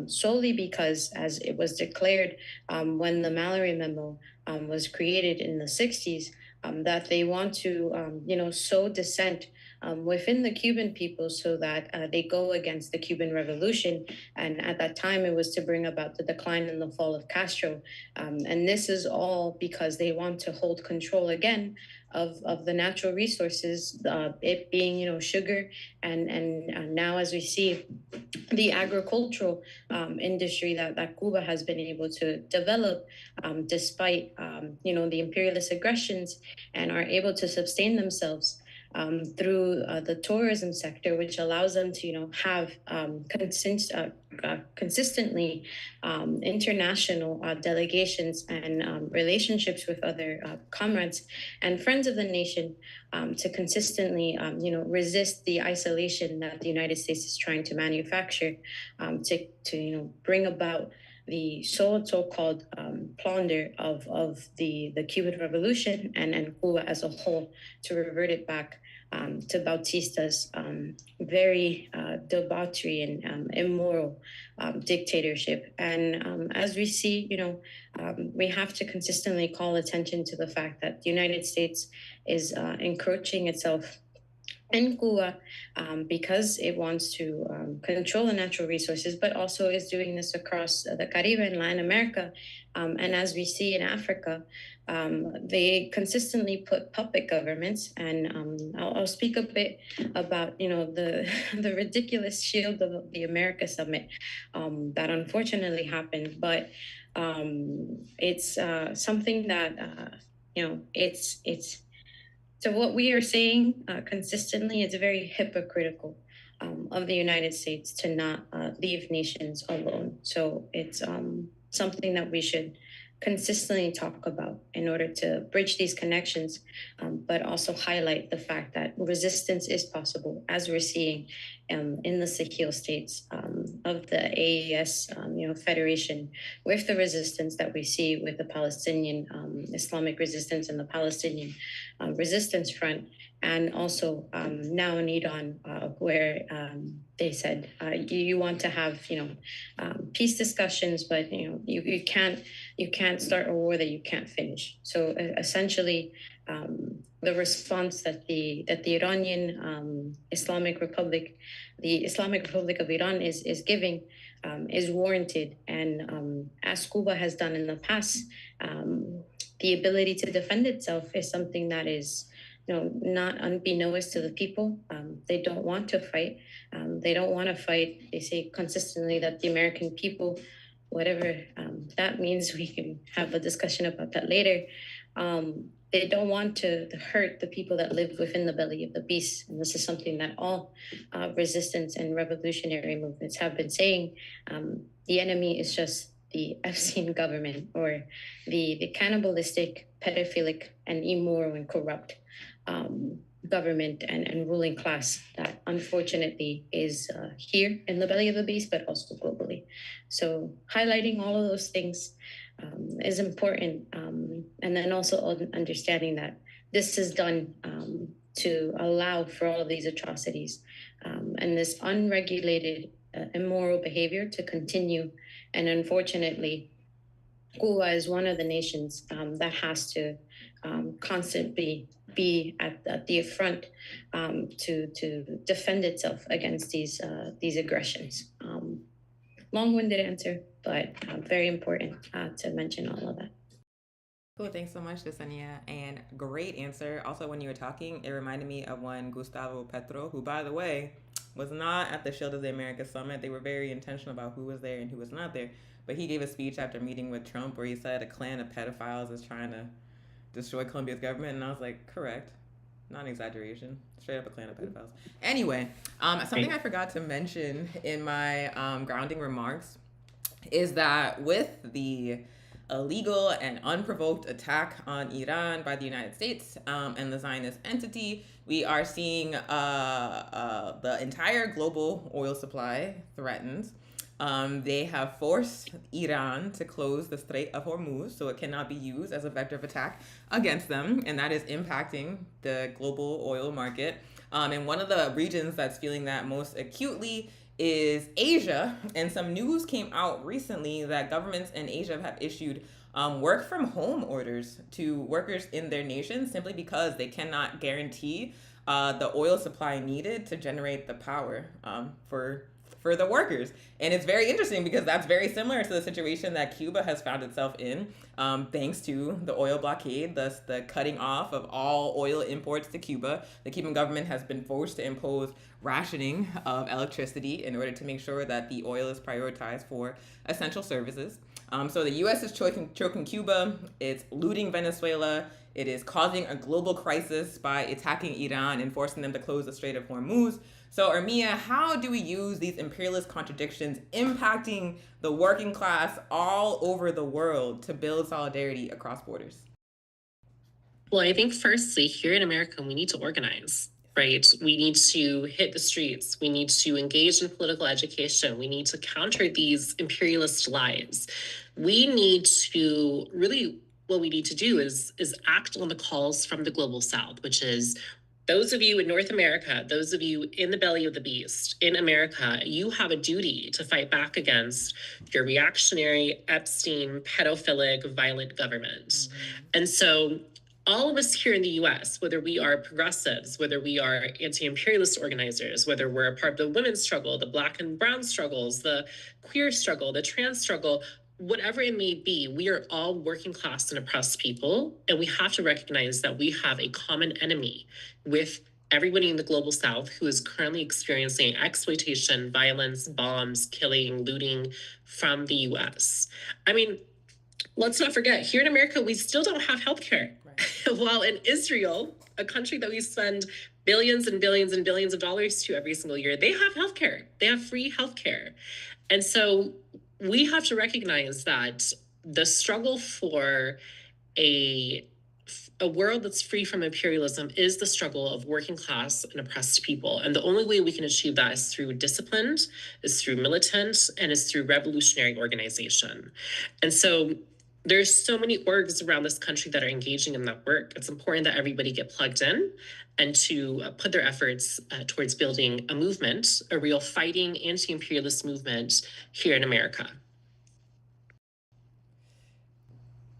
solely because, as it was declared when the Mallory Memo was created in the 60s, that they want to, sow dissent within the Cuban people so that they go against the Cuban Revolution. And at that time, it was to bring about the decline and the fall of Castro. And this is all because they want to hold control again of the natural resources, it being, sugar, and now, as we see, the agricultural industry that Cuba has been able to develop despite, the imperialist aggressions, and are able to sustain themselves through the tourism sector, which allows them to, have consistently international delegations and relationships with other comrades and friends of the nation to consistently, resist the isolation that the United States is trying to manufacture to bring about the so-called plunder of the Cuban Revolution and Cuba as a whole, to revert it back to Bautista's very debauchery and immoral dictatorship. And as we see, we have to consistently call attention to the fact that the United States is encroaching itself in Cuba because it wants to control the natural resources, but also is doing this across the Caribbean and Latin America. And as we see in Africa, they consistently put puppet governments, and I'll speak a bit about, the ridiculous Shield of the America summit that unfortunately happened, but it's something that, it's so what we are saying consistently is very hypocritical of the United States to not leave nations alone. So it's something that we should consistently talk about in order to bridge these connections, but also highlight the fact that resistance is possible, as we're seeing in the Sahel states of the AES, federation, with the resistance that we see with the Palestinian Islamic resistance and the Palestinian resistance front, and also now in Iran, where they said you want to have peace discussions, but you can't start a war that you can't finish. So essentially, the response that the Iranian Islamic Republic, the Islamic Republic of Iran is giving is warranted, and as Cuba has done in the past, the ability to defend itself is something that is not unbeknownst to the people. They don't want to fight. They don't want to fight. They say consistently that the American people, whatever that means, we can have a discussion about that later. They don't want to hurt the people that live within the belly of the beast. And this is something that all resistance and revolutionary movements have been saying. The enemy is just the Epstein government, or the cannibalistic, pedophilic, and immoral and corrupt government and ruling class that unfortunately is here in the belly of the beast, but also globally. So highlighting all of those things is important. And then also understanding that this is done to allow for all of these atrocities and this unregulated immoral behavior to continue. And unfortunately, Cuba is one of the nations that has to constantly be at the front to defend itself against these aggressions. Long-winded answer, but very important to mention all of that. Cool, thanks so much, Yesenia, and great answer. Also, when you were talking, it reminded me of one Gustavo Petro, who, by the way, was not at the Shield of the Americas Summit. They were very intentional about who was there and who was not there. But he gave a speech after meeting with Trump where he said a clan of pedophiles is trying to destroy Colombia's government. And I was like, correct. Not an exaggeration. Straight up a clan of pedophiles. Anyway, something I forgot to mention in my grounding remarks is that with the illegal and unprovoked attack on Iran by the United States and the Zionist entity, we are seeing the entire global oil supply threatened. They have forced Iran to close the Strait of Hormuz so it cannot be used as a vector of attack against them, and that is impacting the global oil market. And one of the regions that's feeling that most acutely is Asia, and some news came out recently that governments in Asia have issued work from home orders to workers in their nation simply because they cannot guarantee the oil supply needed to generate the power for the workers. And it's very interesting because that's very similar to the situation that Cuba has found itself in, thanks to the oil blockade, thus the cutting off of all oil imports to Cuba. The Cuban government has been forced to impose rationing of electricity in order to make sure that the oil is prioritized for essential services. So the US is choking Cuba, it's looting Venezuela, it is causing a global crisis by attacking Iran and forcing them to close the Strait of Hormuz. So Armia, how do we use these imperialist contradictions impacting the working class all over the world to build solidarity across borders? Well, I think firstly, here in America, we need to organize, right? We need to hit the streets. We need to engage in political education. We need to counter these imperialist lies. We need to really, what we need to do is act on the calls from the global South, which is those of you in North America, those of you in the belly of the beast, in America, you have a duty to fight back against your reactionary, Epstein, pedophilic, violent government. Mm-hmm. And so all of us here in the US, whether we are progressives, whether we are anti-imperialist organizers, whether we're a part of the women's struggle, the Black and brown struggles, the queer struggle, the trans struggle, whatever it may be, we are all working class and oppressed people, and we have to recognize that we have a common enemy with everybody in the global South who is currently experiencing exploitation, violence, bombs, killing, looting from the US. I mean, let's not forget, here in America, we still don't have healthcare. Right. While in Israel, a country that we spend billions and billions and billions of dollars to every single year, they have healthcare. They have free healthcare. And so we have to recognize that the struggle for a world that's free from imperialism is the struggle of working class and oppressed people. And the only way we can achieve that is through discipline, is through militant, and is through revolutionary organization. And so there's so many orgs around this country that are engaging in that work. It's important that everybody get plugged in and to put their efforts towards building a movement, a real fighting anti-imperialist movement here in America.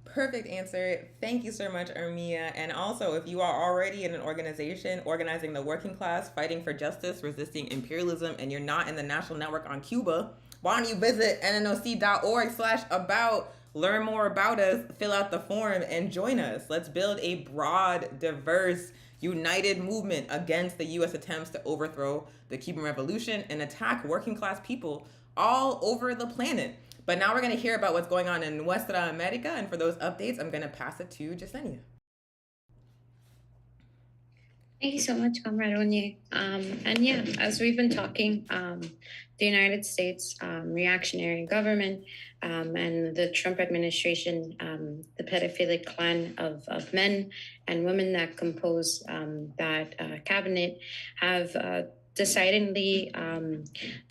Perfect answer. Thank you so much, Armia. And also, if you are already in an organization organizing the working class, fighting for justice, resisting imperialism, and you're not in the National Network on Cuba, why don't you visit NNOC.org/about, learn more about us, fill out the form, and join us. Let's build a broad, diverse, united movement against the U.S. attempts to overthrow the Cuban Revolution and attack working class people all over the planet. But now we're going to hear about what's going on in Nuestra América, and for those updates, I'm going to pass it to Yesenia. Thank you so much, Comrade Onye. And yeah, as we've been talking, the United States reactionary government and the Trump administration, the pedophilic clan of men and women that compose that cabinet have decidedly,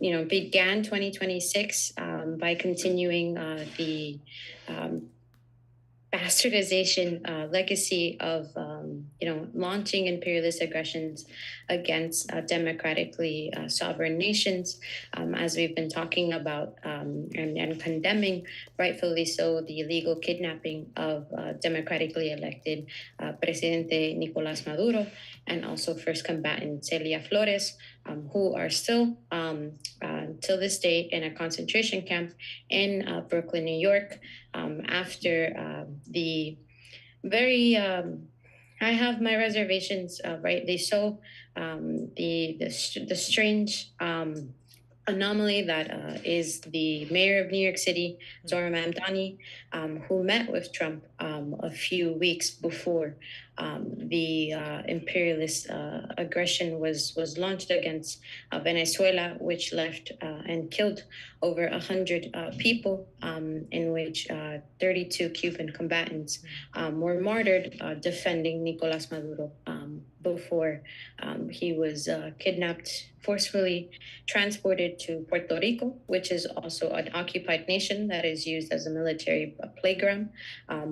began 2026 by continuing the bastardization legacy of, launching imperialist aggressions against democratically sovereign nations, as we've been talking about, and condemning, rightfully so, the illegal kidnapping of democratically elected Presidente Nicolás Maduro, and also first combatant Celia Flores, who are still, till this day, in a concentration camp in Brooklyn, New York, after the very, I have my reservations, rightly so, the strange anomaly that is the mayor of New York City, Zohran Mamdani, who met with Trump a few weeks before the imperialist aggression was launched against Venezuela, which left and killed over 100 people, in which 32 Cuban combatants were martyred defending Nicolás Maduro before he was kidnapped, forcefully transported to Puerto Rico, which is also an occupied nation that is used as a military playground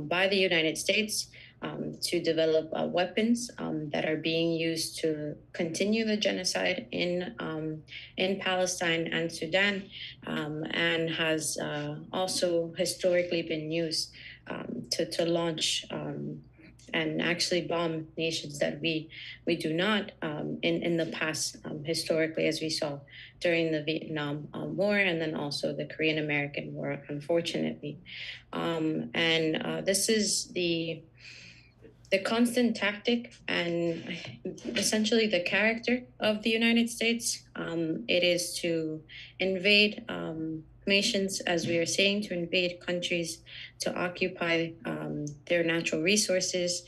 by the United States to develop weapons that are being used to continue the genocide in Palestine and Sudan, and has also historically been used to launch and actually bomb nations that we do not in the past, historically, as we saw during the Vietnam War, and then also the Korean American War, unfortunately. And this is the constant tactic and essentially the character of the United States. It is to invade nations, as we are saying, to invade countries, to occupy their natural resources,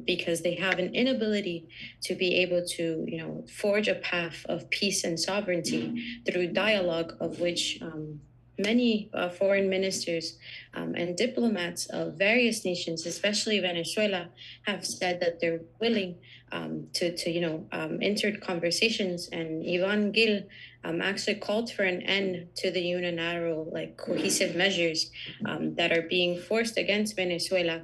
because they have an inability to be able to, forge a path of peace and sovereignty through dialogue, of which many foreign ministers and diplomats of various nations, especially Venezuela, have said that they're willing to enter conversations. And Ivan Gil actually called for an end to the unilateral, cohesive measures that are being forced against Venezuela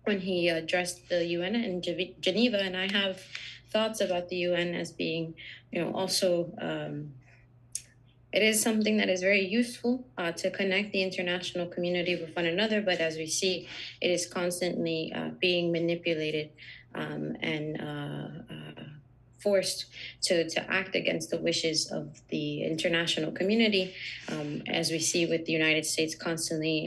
when he addressed the UN in Geneva. And I have thoughts about the UN as being, also it is something that is very useful to connect the international community with one another, but as we see, it is constantly being manipulated and forced to act against the wishes of the international community, as we see with the United States constantly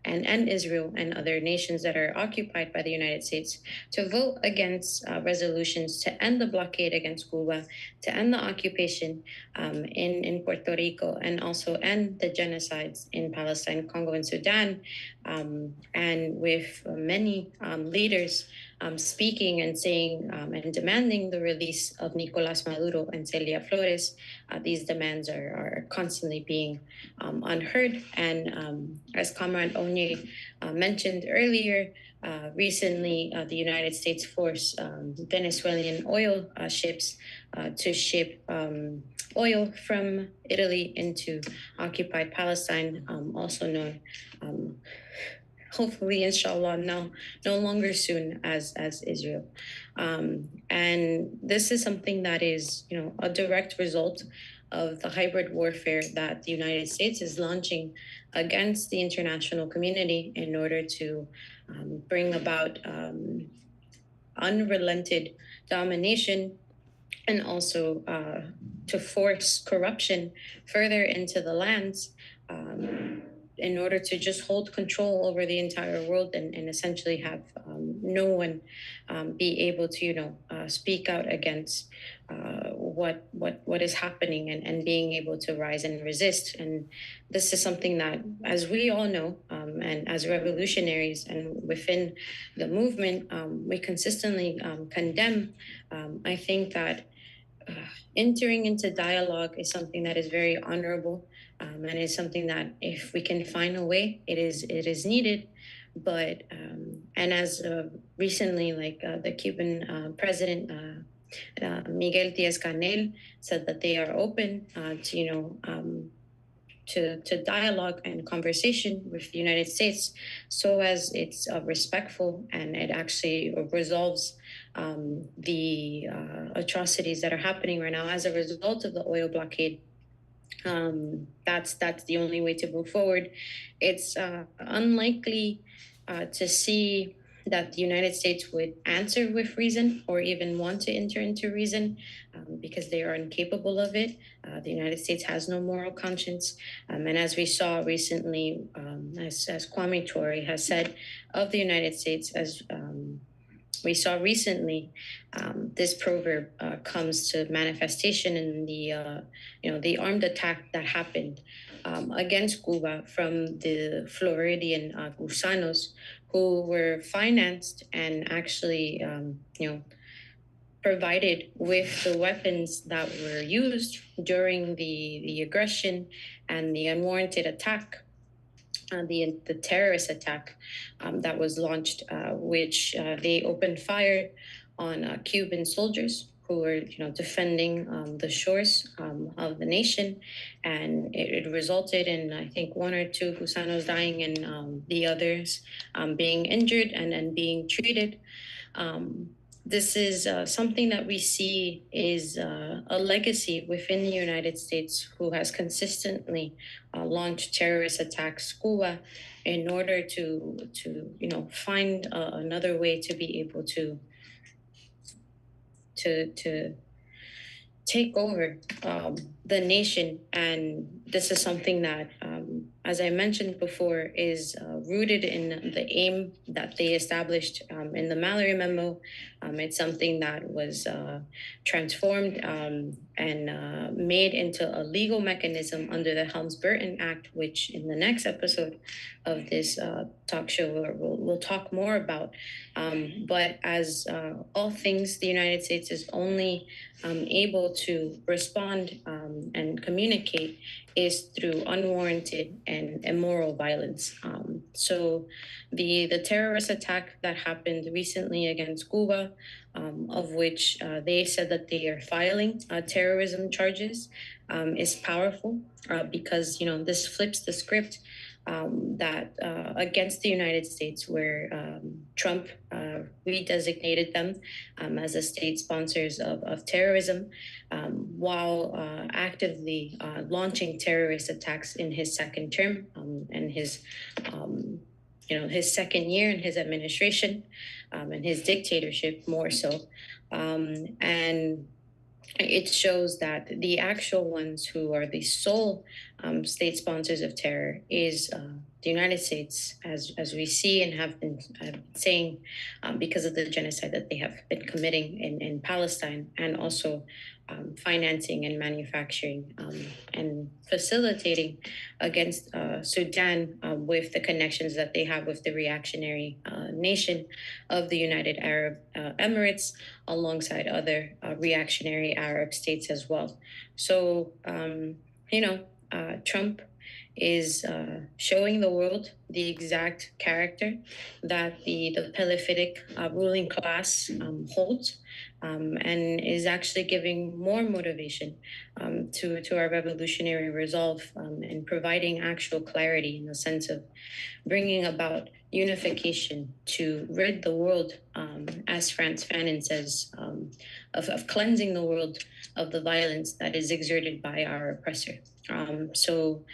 and Israel and other nations that are occupied by the United States, to vote against resolutions to end the blockade against Cuba, to end the occupation in Puerto Rico, and also end the genocides in Palestine, Congo, and Sudan. And with many leaders speaking and saying and demanding the release of Nicolás Maduro and Celia Flores, these demands are constantly being unheard. And as Comrade Onye mentioned earlier, recently the United States forced Venezuelan oil ships to ship oil from Italy into occupied Palestine, also known, hopefully, inshallah, no longer soon as Israel. And this is something that is, a direct result of the hybrid warfare that the United States is launching against the international community in order to bring about unrelented domination, and also to force corruption further into the lands, in order to just hold control over the entire world and essentially have no one be able to, speak out against what is happening, and being able to rise and resist. And this is something that, as we all know, and as revolutionaries and within the movement, we consistently condemn. I think that entering into dialogue is something that is very honorable, and is something that, if we can find a way, it is needed. But and as recently, the Cuban president Miguel Díaz-Canel said that they are open to dialogue and conversation with the United States, so as it's respectful and it actually resolves the atrocities that are happening right now as a result of the oil blockade. That's the only way to move forward. It's unlikely to see that the United States would answer with reason or even want to enter into reason because they are incapable of it. The United States has no moral conscience. And as we saw recently, as Kwame Ture has said of the United States, as we saw recently, this proverb comes to manifestation in the armed attack that happened against Cuba from the Floridian gusanos, who were financed and actually, provided with the weapons that were used during the aggression and the unwarranted attack. The terrorist attack that was launched, which they opened fire on Cuban soldiers who were, defending the shores of the nation, and it resulted in, I think, 1 or 2 gusanos dying and the others being injured and being treated. This is something that we see is a legacy within the United States, who has consistently launched terrorist attacks Cuba in order to find another way to be able to take over the nation. And this is something that, as I mentioned before, is rooted in the aim that they established in the Mallory Memo. It's something that was transformed and made into a legal mechanism under the Helms-Burton Act, which in the next episode of this talk show we'll talk more about. But as all things, the United States is only able to respond and communicate is through unwarranted and immoral violence. So the terrorist attack that happened recently against Cuba, of which they said that they are filing terrorism charges, is powerful because this flips the script that against the United States, where Trump redesignated them as the state sponsors of terrorism, while actively launching terrorist attacks in his second term and his second year in his administration and his dictatorship more so. And it shows that the actual ones who are the sole state sponsors of terror is the United States, as we see and have been saying, because of the genocide that they have been committing in Palestine, and also financing and manufacturing and facilitating against Sudan with the connections that they have with the reactionary nation of the United Arab Emirates, alongside other reactionary Arab states as well. So, Trump is showing the world the exact character that the Pelophitic ruling class holds, and is actually giving more motivation to our revolutionary resolve, and providing actual clarity in the sense of bringing about unification to rid the world, as Frantz Fanon says, of cleansing the world of the violence that is exerted by our oppressor. So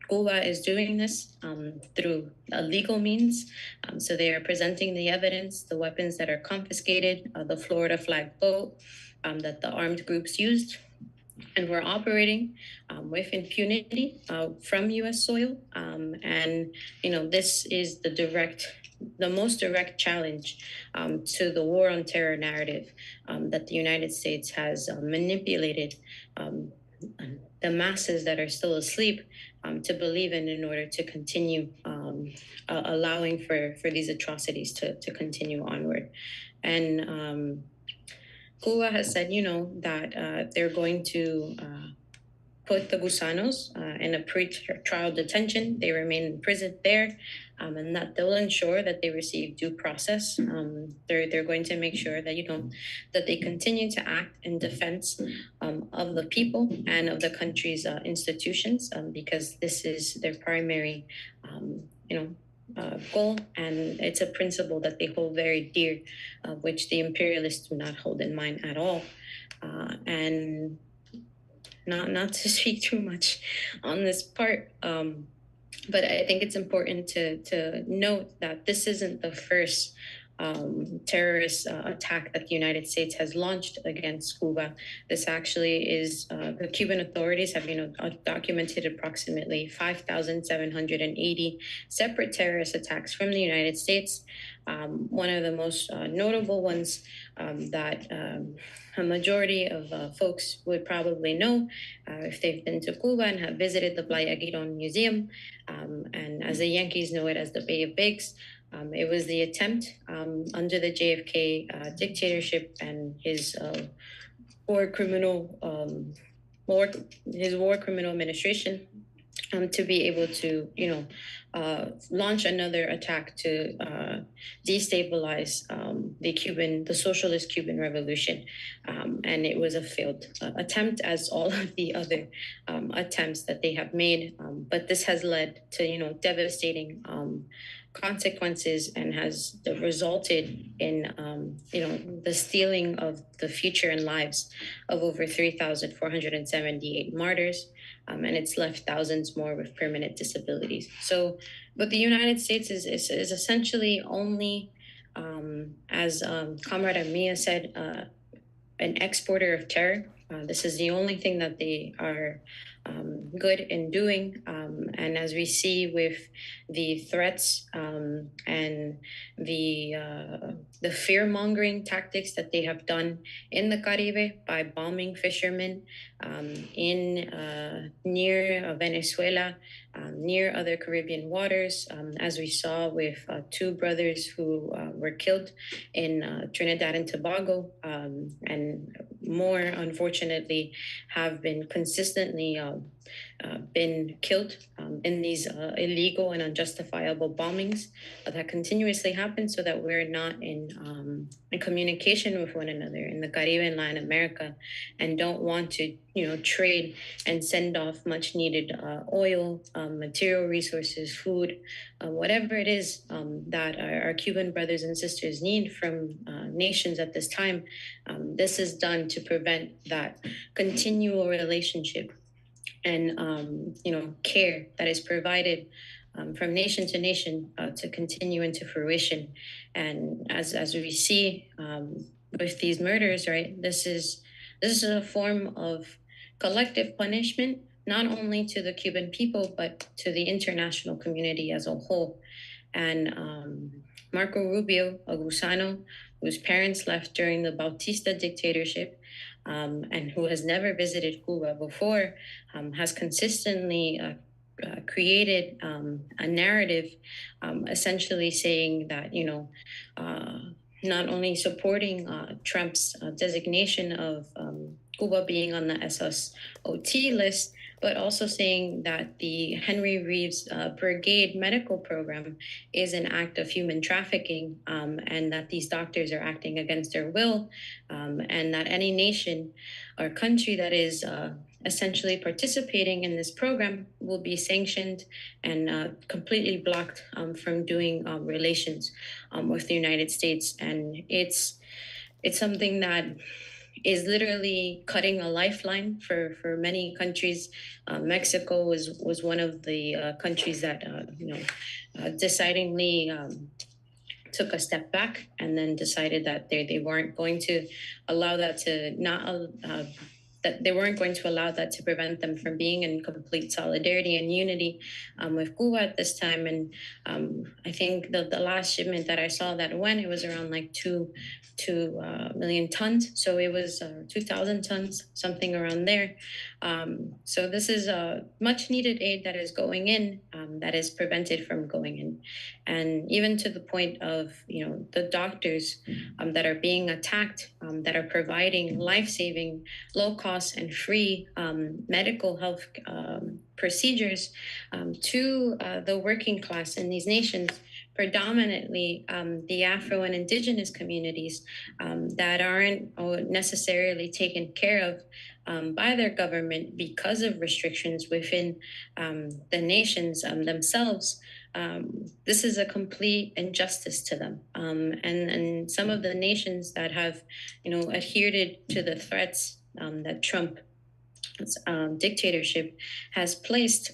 Cuba is doing this through a legal means. So they are presenting the evidence, the weapons that are confiscated, the Florida flag boat that the armed groups used, and we're operating with impunity from U.S. soil. And this is the most direct challenge to the war on terror narrative that the United States has manipulated the masses that are still asleep to believe in order to continue allowing for these atrocities to continue onward. And Cuba has said, that they're going to put the gusanos in a pre-trial detention. They remain in prison there, and that they'll ensure that they receive due process. They're going to make sure that that they continue to act in defense of the people and of the country's institutions, because this is their primary, goal, and it's a principle that they hold very dear, which the imperialists do not hold in mind at all. And not to speak too much on this part, but I think it's important to note that this isn't the first terrorist attack that the United States has launched against Cuba. This actually is, the Cuban authorities have, documented approximately 5,780 separate terrorist attacks from the United States. One of the most notable ones that a majority of folks would probably know if they've been to Cuba and have visited the Playa Girón Museum, and as the Yankees know it as the Bay of Pigs. It was the attempt under the JFK dictatorship and his war criminal administration to be able to, launch another attack to destabilize the socialist Cuban revolution. And it was a failed attempt, as all of the other attempts that they have made. But this has led to, devastating consequences and has resulted in, the stealing of the future and lives of over 3,478 martyrs. And it's left thousands more with permanent disabilities. So, but the United States is essentially only, as Comrade Amia said, an exporter of terror. This is the only thing that they are good in doing. And as we see with the threats and the fear-mongering tactics that they have done in the Caribe by bombing fishermen near Venezuela, near other Caribbean waters, as we saw with two brothers who were killed in Trinidad and Tobago, and more, unfortunately, have been consistently been killed in these illegal and unjustifiable bombings that continuously happen, so that we're not in communication with one another in the Caribbean and Latin America, and don't want to trade and send off much needed oil, material resources, food, whatever it is that our Cuban brothers and sisters need from nations at this time. This is done to prevent that continual relationship and care that is provided from nation to nation to continue into fruition. And as we see with these murders, right, this is a form of collective punishment, not only to the Cuban people, but to the international community as a whole. And Marco Rubio, a Gusano, whose parents left during the Bautista dictatorship, and who has never visited Cuba before, has consistently created a narrative essentially saying that, not only supporting Trump's designation of Cuba being on the SSOT list, but also saying that the Henry Reeves Brigade medical program is an act of human trafficking, and that these doctors are acting against their will, and that any nation or country that is essentially participating in this program will be sanctioned and completely blocked from doing relations with the United States. And it's something that is literally cutting a lifeline for many countries. Mexico was one of the countries that decidedly took a step back and then decided that they weren't going to allow that to that they weren't going to allow that to prevent them from being in complete solidarity and unity with Cuba at this time. And I think the last shipment that I saw that went, it was around like 2 million tons. So it was 2,000 tons, something around there. So this is a much needed aid that is going in, that is prevented from going in. And even to the point of, the doctors that are being attacked, that are providing life-saving, low-cost and free medical health procedures to the working class in these nations, predominantly the Afro and indigenous communities that aren't necessarily taken care of by their government because of restrictions within the nations themselves. this is a complete injustice to them. And some of the nations that have, adhered to the threats that Trump dictatorship has placed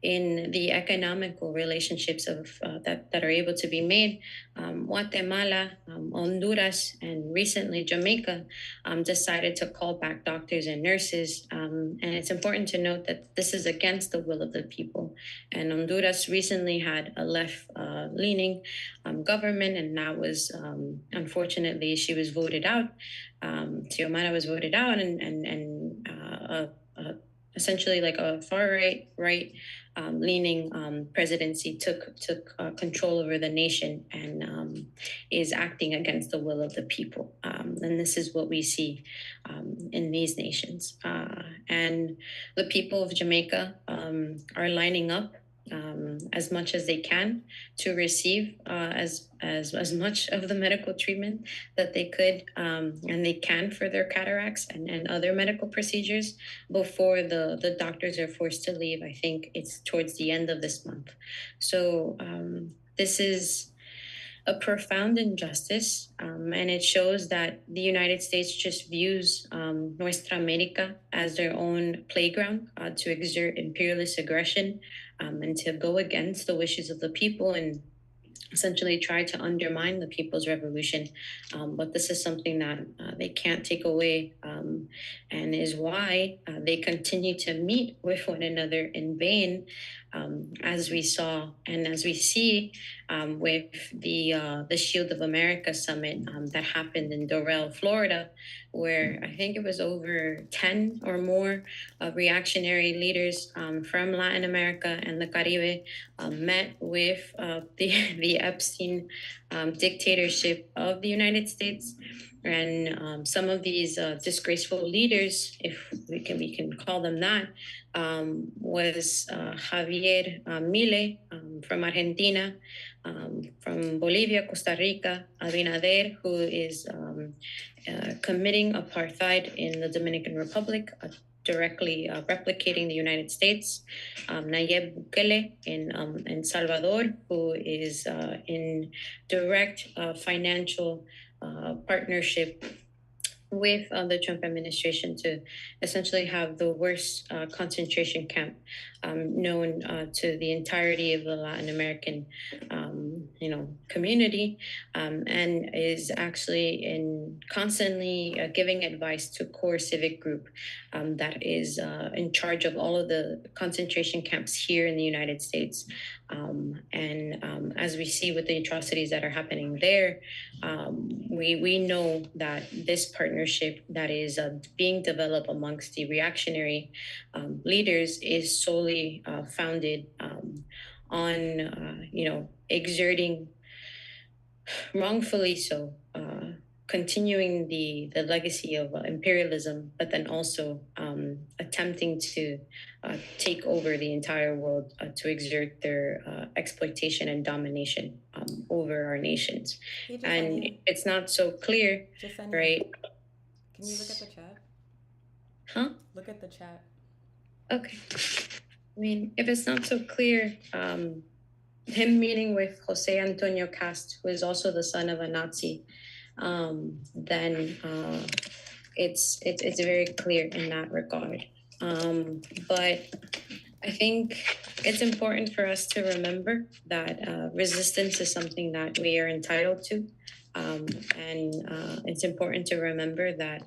in the economical relationships of that are able to be made. Guatemala, Honduras, and recently Jamaica decided to call back doctors and nurses. And it's important to note that this is against the will of the people. And Honduras recently had a left-leaning government, and that was, unfortunately, she was voted out. Xiomara was voted out, and essentially like a far right leaning presidency took control over the nation and is acting against the will of the people. And this is what we see in these nations. And the people of Jamaica are lining up as much as they can to receive as much of the medical treatment that they could and they can for their cataracts and other medical procedures before the doctors are forced to leave. I think it's towards the end of this month. So this is a profound injustice, and it shows that the United States just views Nuestra América as their own playground to exert imperialist aggression and to go against the wishes of the people and essentially try to undermine the people's revolution. But this is something that they can't take away, and is why they continue to meet with one another in vain, as we saw and as we see with the Shield of America summit that happened in Doral, Florida, where I think it was over 10 or more reactionary leaders from Latin America and the Caribe met with the Epstein dictatorship of the United States. And some of these disgraceful leaders, if we can call them that, was Javier Milei from Argentina, from Bolivia, Costa Rica, Abinader, who is committing apartheid in the Dominican Republic, directly replicating the United States, Nayib Bukele in Salvador, who is in direct financial partnership with the Trump administration to essentially have the worst concentration camp known to the entirety of the Latin American, community, and is actually constantly giving advice to core civic group that is in charge of all of the concentration camps here in the United States. And as we see with the atrocities that are happening there, we know that this partnership that is being developed amongst the reactionary leaders is solely founded on, exerting, wrongfully so, continuing the legacy of imperialism, but then also attempting to take over the entire world to exert their exploitation and domination over our nations. And it's not so clear, right? Can you look at the chat? Huh? Look at the chat. Okay. I mean, if it's not so clear, him meeting with Jose Antonio Cast, who is also the son of a Nazi, then it's very clear in that regard. But I think it's important for us to remember that resistance is something that we are entitled to, and it's important to remember that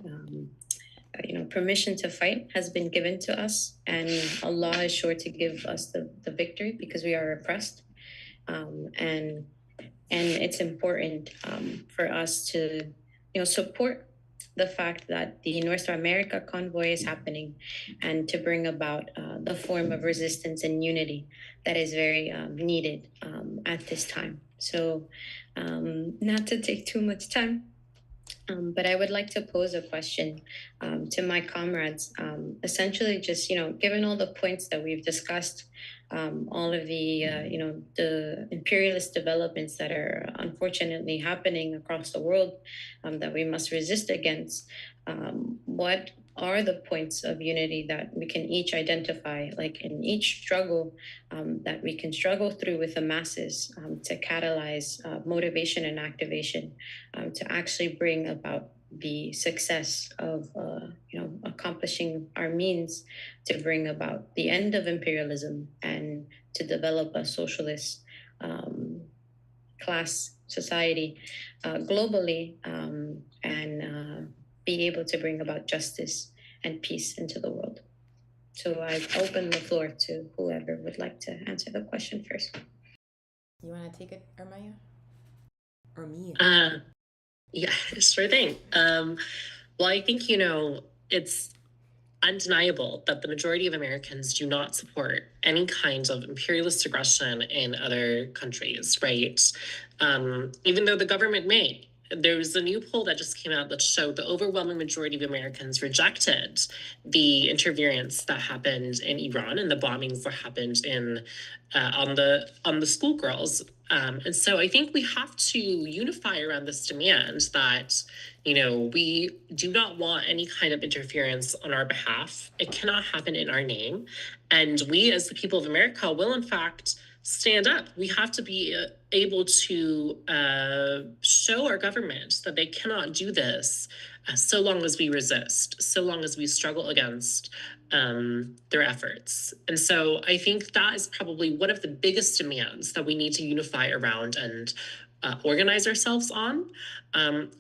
permission to fight has been given to us, and Allah is sure to give us the victory because we are oppressed. And it's important for us to, support the fact that the Nuestra América Convoy is happening, and to bring about the form of resistance and unity that is very needed at this time. So, not to take too much time, but I would like to pose a question to my comrades. Essentially, just given all the points that we've discussed, all of the imperialist developments that are unfortunately happening across the world that we must resist against. What are the points of unity that we can each identify, like in each struggle that we can struggle through with the masses to catalyze motivation and activation to actually bring about the success of accomplishing our means to bring about the end of imperialism and to develop a socialist class society globally and be able to bring about justice and peace into the world. So I open the floor to whoever would like to answer the question first. You want to take it, Armaya? Or Mia? Yeah, sure thing. Well, I think, it's undeniable that the majority of Americans do not support any kind of imperialist aggression in other countries, right? Even though the government may. There was a new poll that just came out that showed the overwhelming majority of Americans rejected the interference that happened in Iran and the bombings that happened on the schoolgirls. And so I think we have to unify around this demand that, we do not want any kind of interference on our behalf. It cannot happen in our name. And we, as the people of America, will in fact stand up. We have to be able to show our government that they cannot do this so long as we resist, so long as we struggle against their efforts. And so I think that is probably one of the biggest demands that we need to unify around and organize ourselves on,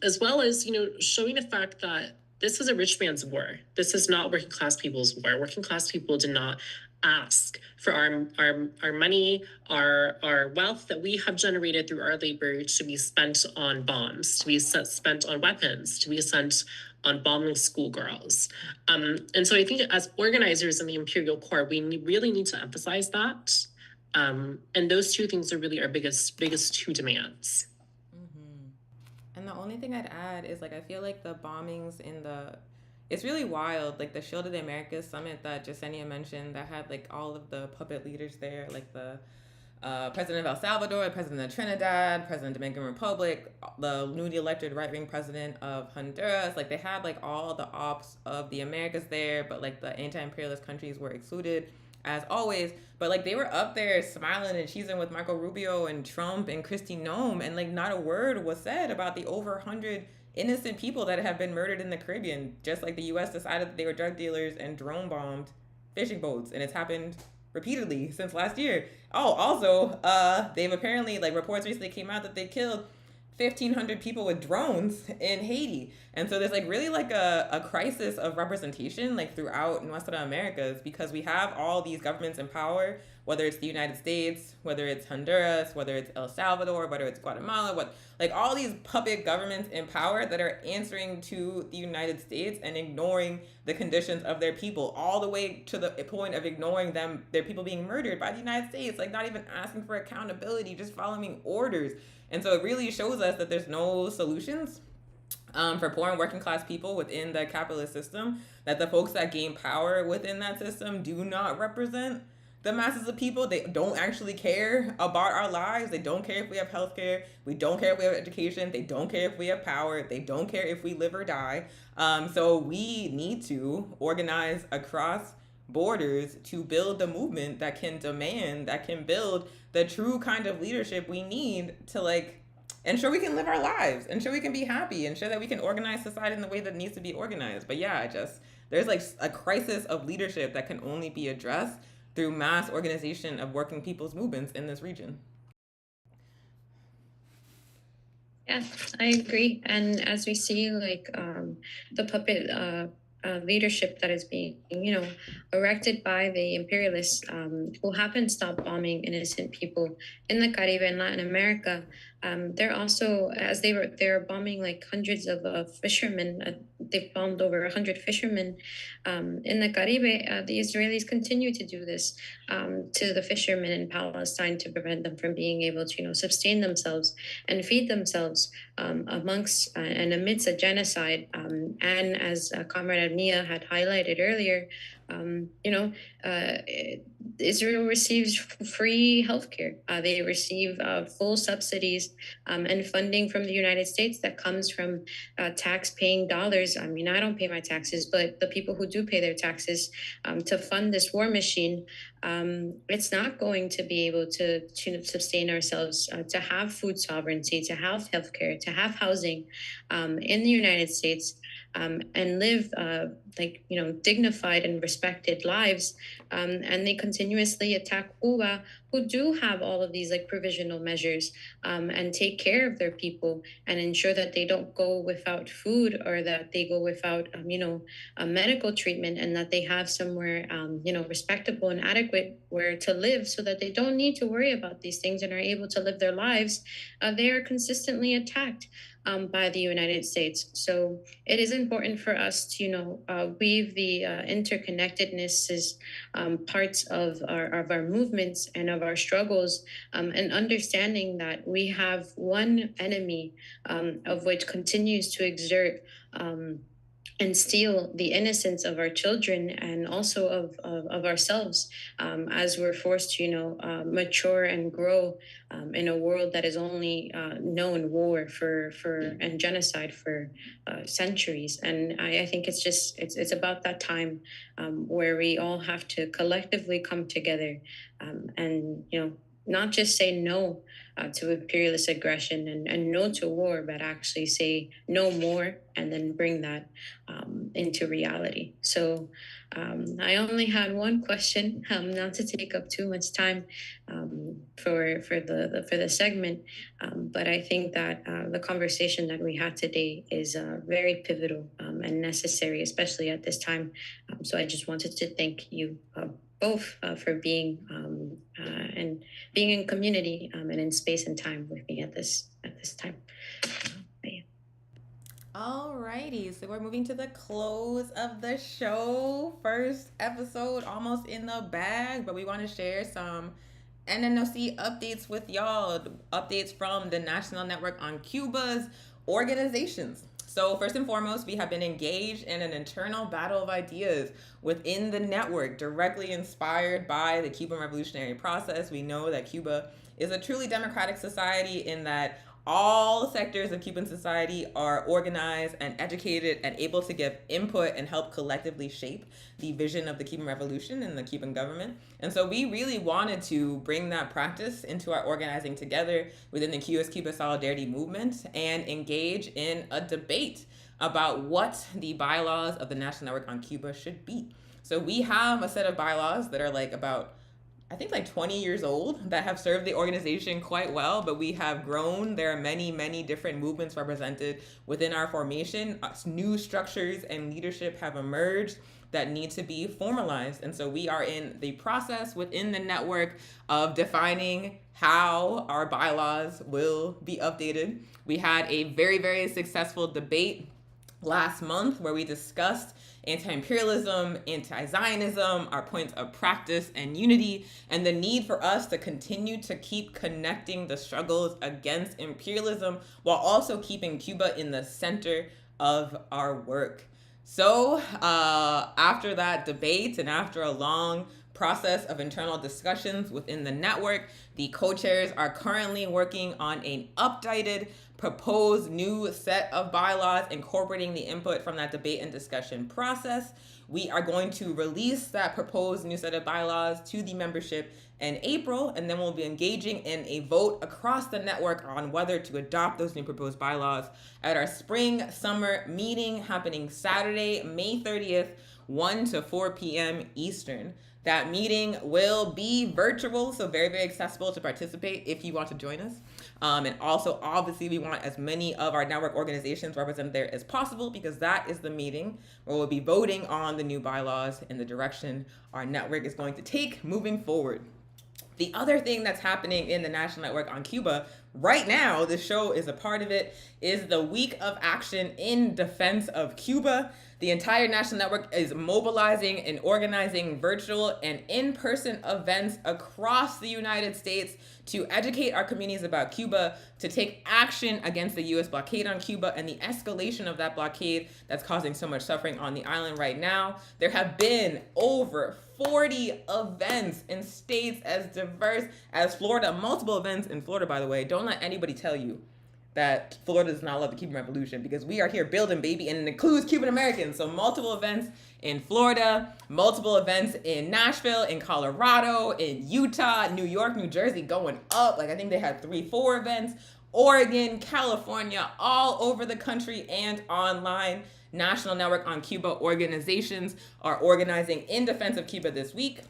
as well as, showing the fact that this is a rich man's war. This is not working class people's war. Working class people did not ask for our money, our wealth that we have generated through our labor to be spent on bombs, to be spent on weapons, to be spent on bombing schoolgirls. And so I think as organizers in the Imperial Corps, we really need to emphasize that. And those two things are really our biggest two demands. Mm-hmm. And the only thing I'd add is, I feel like the bombings it's really wild, the Shield of the Americas summit that Jasenia mentioned that had all of the puppet leaders there, the president of El Salvador, president of Trinidad, president of Dominican Republic, the newly elected right-wing president of Honduras. They had all the ops of the Americas there, but the anti-imperialist countries were excluded as always. But they were up there smiling and cheesing with Marco Rubio and Trump and Kristi Noem, and not a word was said about the over 100 innocent people that have been murdered in the Caribbean, just like the U.S. decided that they were drug dealers and drone bombed fishing boats. And it's happened repeatedly since last year. Oh, also, they've apparently, reports recently came out that they killed 1,500 people with drones in Haiti. And so there's really a crisis of representation throughout Nuestra Americas, because we have all these governments in power, whether it's the United States, whether it's Honduras, whether it's El Salvador, whether it's Guatemala, all these puppet governments in power that are answering to the United States and ignoring the conditions of their people, all the way to the point of ignoring their people being murdered by the United States, not even asking for accountability, just following orders. And so it really shows us that there's no solutions for poor and working class people within the capitalist system, that the folks that gain power within that system do not represent the masses of people. They don't actually care about our lives. They don't care if we have healthcare. We don't care if we have education. They don't care if we have power. They don't care if we live or die. So we need to organize across borders to build the movement that can demand, that can build the true kind of leadership we need to ensure we can live our lives, ensure we can be happy, ensure that we can organize society in the way that it needs to be organized. But yeah, there's a crisis of leadership that can only be addressed through mass organization of working people's movements in this region. Yeah, I agree. And as we see, the puppet leadership that is being, erected by the imperialists who haven't stopped bombing innocent people in the Caribbean and Latin America. They're also, as they're bombing hundreds of fishermen. They've bombed over 100 fishermen in the Caribe. The Israelis continue to do this to the fishermen in Palestine to prevent them from being able to, sustain themselves and feed themselves amongst and amidst a genocide. And as Comrade Mia had highlighted earlier, Israel receives free healthcare. They receive full subsidies and funding from the United States that comes from tax-paying dollars. I mean, I don't pay my taxes, but the people who do pay their taxes to fund this war machine, it's not going to be able to sustain ourselves, to have food sovereignty, to have healthcare, to have housing in the United States, and live dignified and respected lives. And they continuously attack Cuba, who do have all of these like provisional measures, and take care of their people and ensure that they don't go without food, or that they go without a medical treatment, and that they have somewhere respectable and adequate where to live, so that they don't need to worry about these things and are able to live their lives. They are consistently attacked by the United States. So it is important for us to, weave the interconnectedness as parts of our movements and of our struggles, and understanding that we have one enemy, of which continues to exert and steal the innocence of our children, and also of ourselves, as we're forced to mature and grow in a world that has only known war and genocide for centuries. And I think it's about that time where we all have to collectively come together, and not just say no to imperialist aggression and no to war, but actually say no more, and then bring that into reality. So I only had one question, not to take up too much time for the segment, but I think that the conversation that we had today is very pivotal and necessary, especially at this time. So I just wanted to thank you both for being and being in community and in space and time with me at this time. Alrighty, so we're moving to the close of the show. First episode almost in the bag, but we want to share some NNOC updates with y'all. Updates from the National Network on Cuba's organizations. So first and foremost, we have been engaged in an internal battle of ideas within the network, directly inspired by the Cuban revolutionary process. We know that Cuba is a truly democratic society in that all sectors of Cuban society are organized and educated and able to give input and help collectively shape the vision of the Cuban Revolution and the Cuban government. And so we really wanted to bring that practice into our organizing together within the Cuba Solidarity movement and engage in a debate about what the bylaws of the National Network on Cuba should be. So we have a set of bylaws that are about 20 years old, that have served the organization quite well, but we have grown. There are many, many different movements represented within our formation. New structures and leadership have emerged that need to be formalized. And so we are in the process within the network of defining how our bylaws will be updated. We had a very, very successful debate last month where we discussed anti-imperialism, anti-Zionism, our points of practice and unity, and the need for us to continue to keep connecting the struggles against imperialism while also keeping Cuba in the center of our work. So after that debate and after a long process of internal discussions within the network, the co-chairs are currently working on an updated proposed new set of bylaws incorporating the input from that debate and discussion process. We are going to release that proposed new set of bylaws to the membership in April, and then we'll be engaging in a vote across the network on whether to adopt those new proposed bylaws at our spring-summer meeting happening Saturday, May 30th, 1 to 4 p.m. Eastern. That meeting will be virtual, so very, very accessible to participate if you want to join us. And also, obviously, we want as many of our network organizations represented there as possible, because that is the meeting where we'll be voting on the new bylaws and the direction our network is going to take moving forward. The other thing that's happening in the National Network on Cuba right now, the show is a part of it, is the Week of Action in Defense of Cuba. The entire national network is mobilizing and organizing virtual and in-person events across the United States to educate our communities about Cuba, to take action against the U.S. blockade on Cuba and the escalation of that blockade that's causing so much suffering on the island right now. There have been over 40 events in states as diverse as Florida, multiple events in Florida, by the way. Don't let anybody tell you that Florida does not love the Cuban Revolution, because we are here building, baby, and it includes Cuban Americans. So multiple events in Florida, multiple events in Nashville, in Colorado, in Utah, New York, New Jersey going up. Like I think they had 3-4 events. Oregon, California, all over the country and online. National Network on Cuba organizations are organizing in defense of Cuba this week.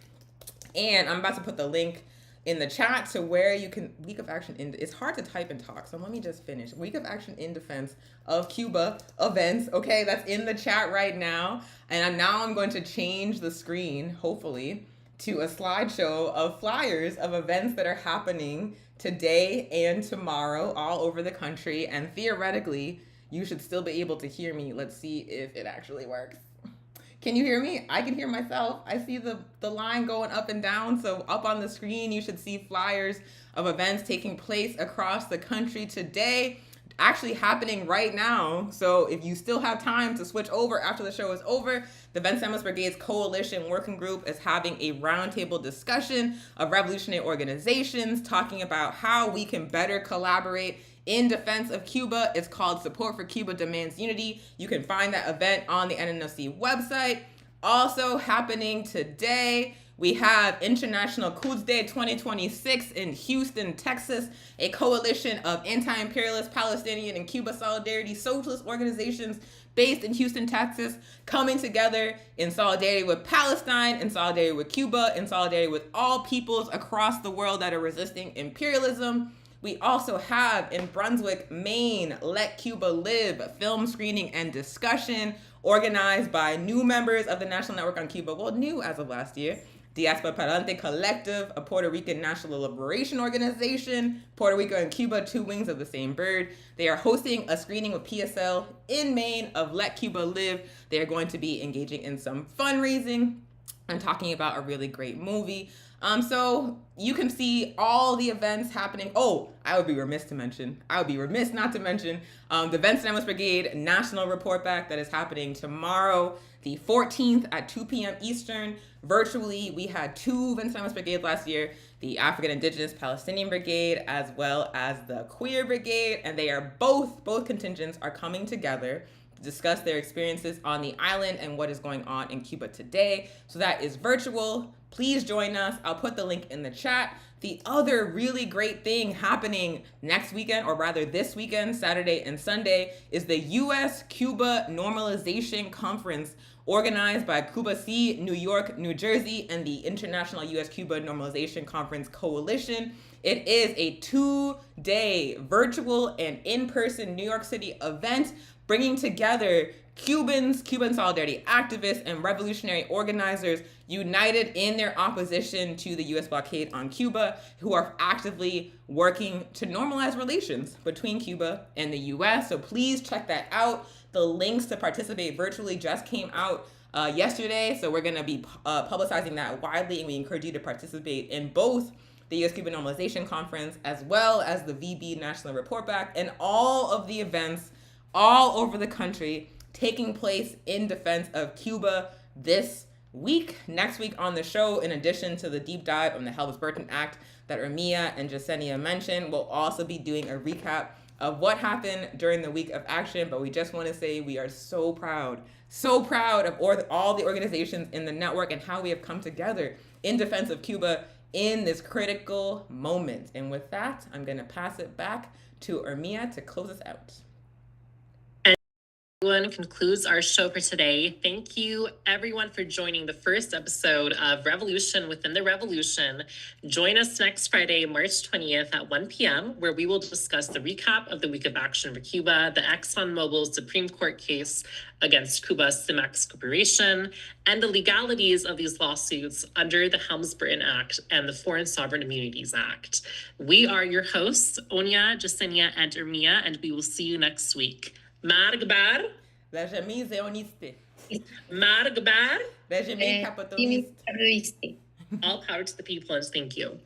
And I'm about to put the link in the chat to where you can, Week of Action in, it's hard to type and talk, so let me just finish. Week of Action in Defense of Cuba events, okay, that's in the chat right now. And now I'm going to change the screen, hopefully, to a slideshow of flyers of events that are happening today and tomorrow all over the country. And theoretically, you should still be able to hear me. Let's see if it actually works. Can you hear me? I can hear myself. I see the line going up and down. So up on the screen, you should see flyers of events taking place across the country today, actually happening right now. So if you still have time to switch over after the show is over, the Defense Brigade's Coalition Working Group is having a roundtable discussion of revolutionary organizations talking about how we can better collaborate in defense of Cuba. It's called Support for Cuba Demands Unity. You can find that event on the NNOC website. Also happening today, we have International Quds Day 2026 in Houston, Texas, a coalition of anti-imperialist, Palestinian, and Cuba solidarity socialist organizations based in Houston, Texas, coming together in solidarity with Palestine, in solidarity with Cuba, in solidarity with all peoples across the world that are resisting imperialism. We also have in Brunswick, Maine, Let Cuba Live, film screening and discussion organized by new members of the National Network on Cuba, well, new as of last year, Diaspora Parlante Collective, a Puerto Rican national liberation organization, Puerto Rico and Cuba, two wings of the same bird. They are hosting a screening with PSL in Maine of Let Cuba Live. They are going to be engaging in some fundraising and talking about a really great movie. So you can see all the events happening. Oh, I would be remiss not to mention the Defense Brigade National Report Back that is happening tomorrow, the 14th at 2 p.m. Eastern. Virtually, we had two Defense Brigade last year, the African Indigenous Palestinian Brigade as well as the Queer Brigade, and they are both contingents are coming together to discuss their experiences on the island and what is going on in Cuba today. So that is virtual. Please join us. I'll put the link in the chat. The other really great thing happening next weekend, or rather this weekend, Saturday and Sunday, is the U.S.-Cuba Normalization Conference organized by Cuba C, New York, New Jersey, and the International U.S.-Cuba Normalization Conference Coalition. It is a 2-day virtual and in-person New York City event bringing together Cubans, Cuban solidarity activists, and revolutionary organizers united in their opposition to the U.S. blockade on Cuba, who are actively working to normalize relations between Cuba and the U.S. So please check that out. The links to participate virtually just came out yesterday, so we're going to be publicizing that widely, and we encourage you to participate in both the U.S.-Cuba Normalization Conference as well as the VB National Report Back and all of the events all over the country taking place in defense of Cuba this week. Next week on the show, in addition to the deep dive on the Helms-Burton Act that Ramia and Jasenia mentioned, we'll also be doing a recap of what happened during the Week of Action. But we just want to say we are so proud of all the organizations in the network and how we have come together in defense of Cuba in this critical moment. And with that, I'm going to pass it back to Ramia to close us out. concludes our show for today. Thank you, everyone, for joining the first episode of Revolution Within the Revolution. Join us next Friday, March 20th at 1 p.m., where we will discuss the recap of the Week of Action for Cuba, the ExxonMobil Supreme Court case against Cuba's Cemex Corporation, and the legalities of these lawsuits under the Helms-Burton Act and the Foreign Sovereign Immunities Act. We are your hosts, Onya, Jasenia, and Ermia, and we will see you next week. Margbar. La chemise zioniste. Margbar. La chemise capitaliste. All power to the people, and thank you.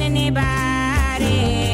Anybody